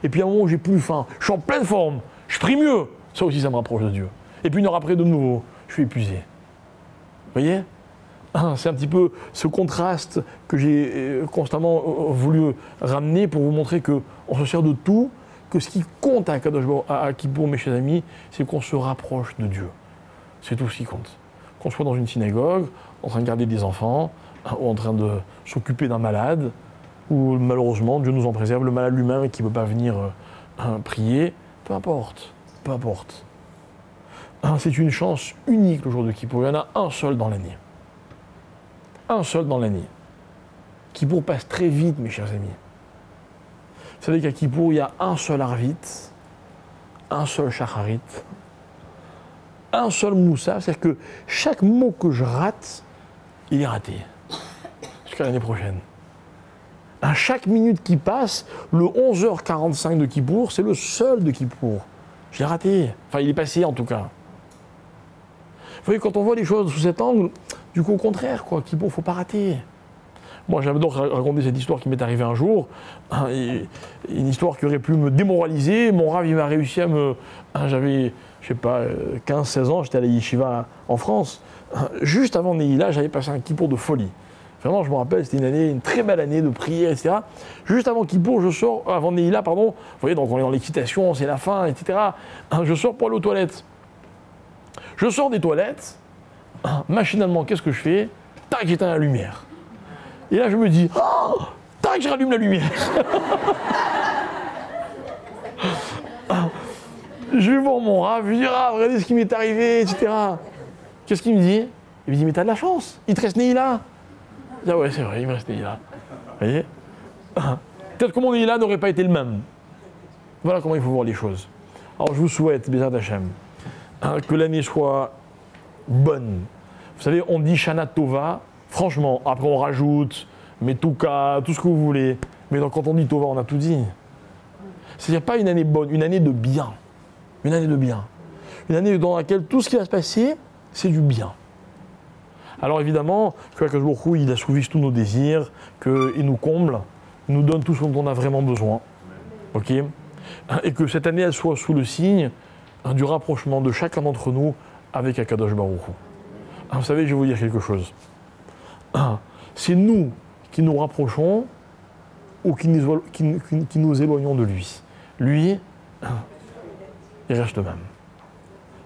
Et puis à un moment où j'ai plus faim, je suis en pleine forme, je prie mieux, ça aussi ça me rapproche de Dieu. Et puis une heure après, de nouveau, je suis épuisé. Vous voyez? C'est un petit peu ce contraste que j'ai constamment voulu ramener pour vous montrer qu'on se sert de tout, que ce qui compte à Kippour, mes chers amis, c'est qu'on se rapproche de Dieu. C'est tout ce qui compte. Qu'on soit dans une synagogue, en train de garder des enfants, ou en train de s'occuper d'un malade, ou malheureusement, Dieu nous en préserve, le malade lui-même qui ne peut pas venir prier, peu importe, peu importe. C'est une chance unique le jour de Kippour, il y en a un seul dans l'année. Un seul dans l'année. Kippour passe très vite, mes chers amis. Vous savez qu'à Kippour, il y a un seul Arvit, un seul Shacharit, un seul Moussa. C'est-à-dire que chaque mot que je rate, il est raté. Jusqu'à l'année prochaine. À chaque minute qui passe, le 11h45 de Kippour, c'est le seul de Kippour. Je l'ai raté. Enfin, il est passé en tout cas. Vous voyez, quand on voit les choses sous cet angle, du coup, au contraire, quoi, Kippour, il ne faut pas rater. Moi, j'adore raconter cette histoire qui m'est arrivée un jour. Et une histoire qui aurait pu me démoraliser. Mon Rav, il m'a réussi à me... J'avais, je sais pas, 15-16 ans, j'étais à la yeshiva en France. Juste avant Neila, j'avais passé un kippour de folie. Vraiment, je me rappelle, c'était une très belle année de prière, etc. Juste avant Kippour, je sors, avant Neila, pardon. Vous voyez, donc on est dans l'excitation, c'est la fin, etc. Je sors pour aller aux toilettes. Je sors des toilettes. Machinalement, qu'est-ce que je fais? Tac, j'éteins la lumière. Et là, je me dis, oh, tac, je rallume la lumière. Je vais voir mon Rav, je lui dis, ah, regardez ce qui m'est arrivé, etc. Qu'est-ce qu'il me dit? Il me dit, mais t'as de la chance, il te reste Neila. Je dis, ah ouais, c'est vrai, il me reste Neila. Vous voyez? Peut-être que mon Neila n'aurait pas été le même. Voilà comment il faut voir les choses. Alors, je vous souhaite, Bézat Hachem, que l'année soit bonne. Vous savez, on dit Shana Tova, franchement, après on rajoute, Metuka, tout ce que vous voulez. Mais donc, quand on dit Tova, on a tout dit. C'est-à-dire pas une année bonne, une année de bien. Une année de bien. Une année dans laquelle tout ce qui va se passer, c'est du bien. Alors évidemment, que Akadosh Baruch Hu, il assouvisse tous nos désirs, qu'il nous comble, nous donne tout ce dont on a vraiment besoin. Ok? Et que cette année, elle soit sous le signe du rapprochement de chacun d'entre nous avec Akadosh Baruch Hu. Vous savez, je vais vous dire quelque chose. C'est nous qui nous rapprochons ou qui nous éloignons de lui. Lui, il reste le même.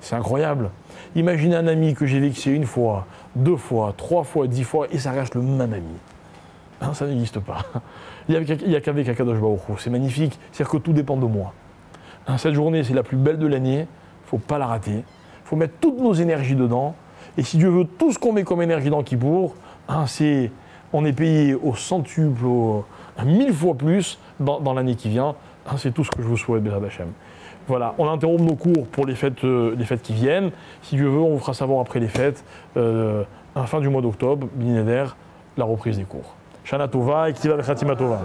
C'est incroyable. Imaginez un ami que j'ai vexé une fois, 2 fois, 3 fois, 10 fois, et ça reste le même ami. Ça n'existe pas. Il n'y a qu'avec Akadosh Baruch Hu. C'est magnifique. C'est-à-dire que tout dépend de moi. Cette journée, c'est la plus belle de l'année. Il ne faut pas la rater. Il faut mettre toutes nos énergies dedans. Et si Dieu veut, tout ce qu'on met comme énergie dans Kippour, on est payé au centuple, à 1000 fois plus dans l'année qui vient. C'est tout ce que je vous souhaite, Bézat Hachem. Voilà, on interrompt nos cours pour les fêtes qui viennent. Si Dieu veut, on vous fera savoir après les fêtes, à la fin du mois d'octobre, Bineder, la reprise des cours. Shana Tova et Ktiva Bechatima Tova.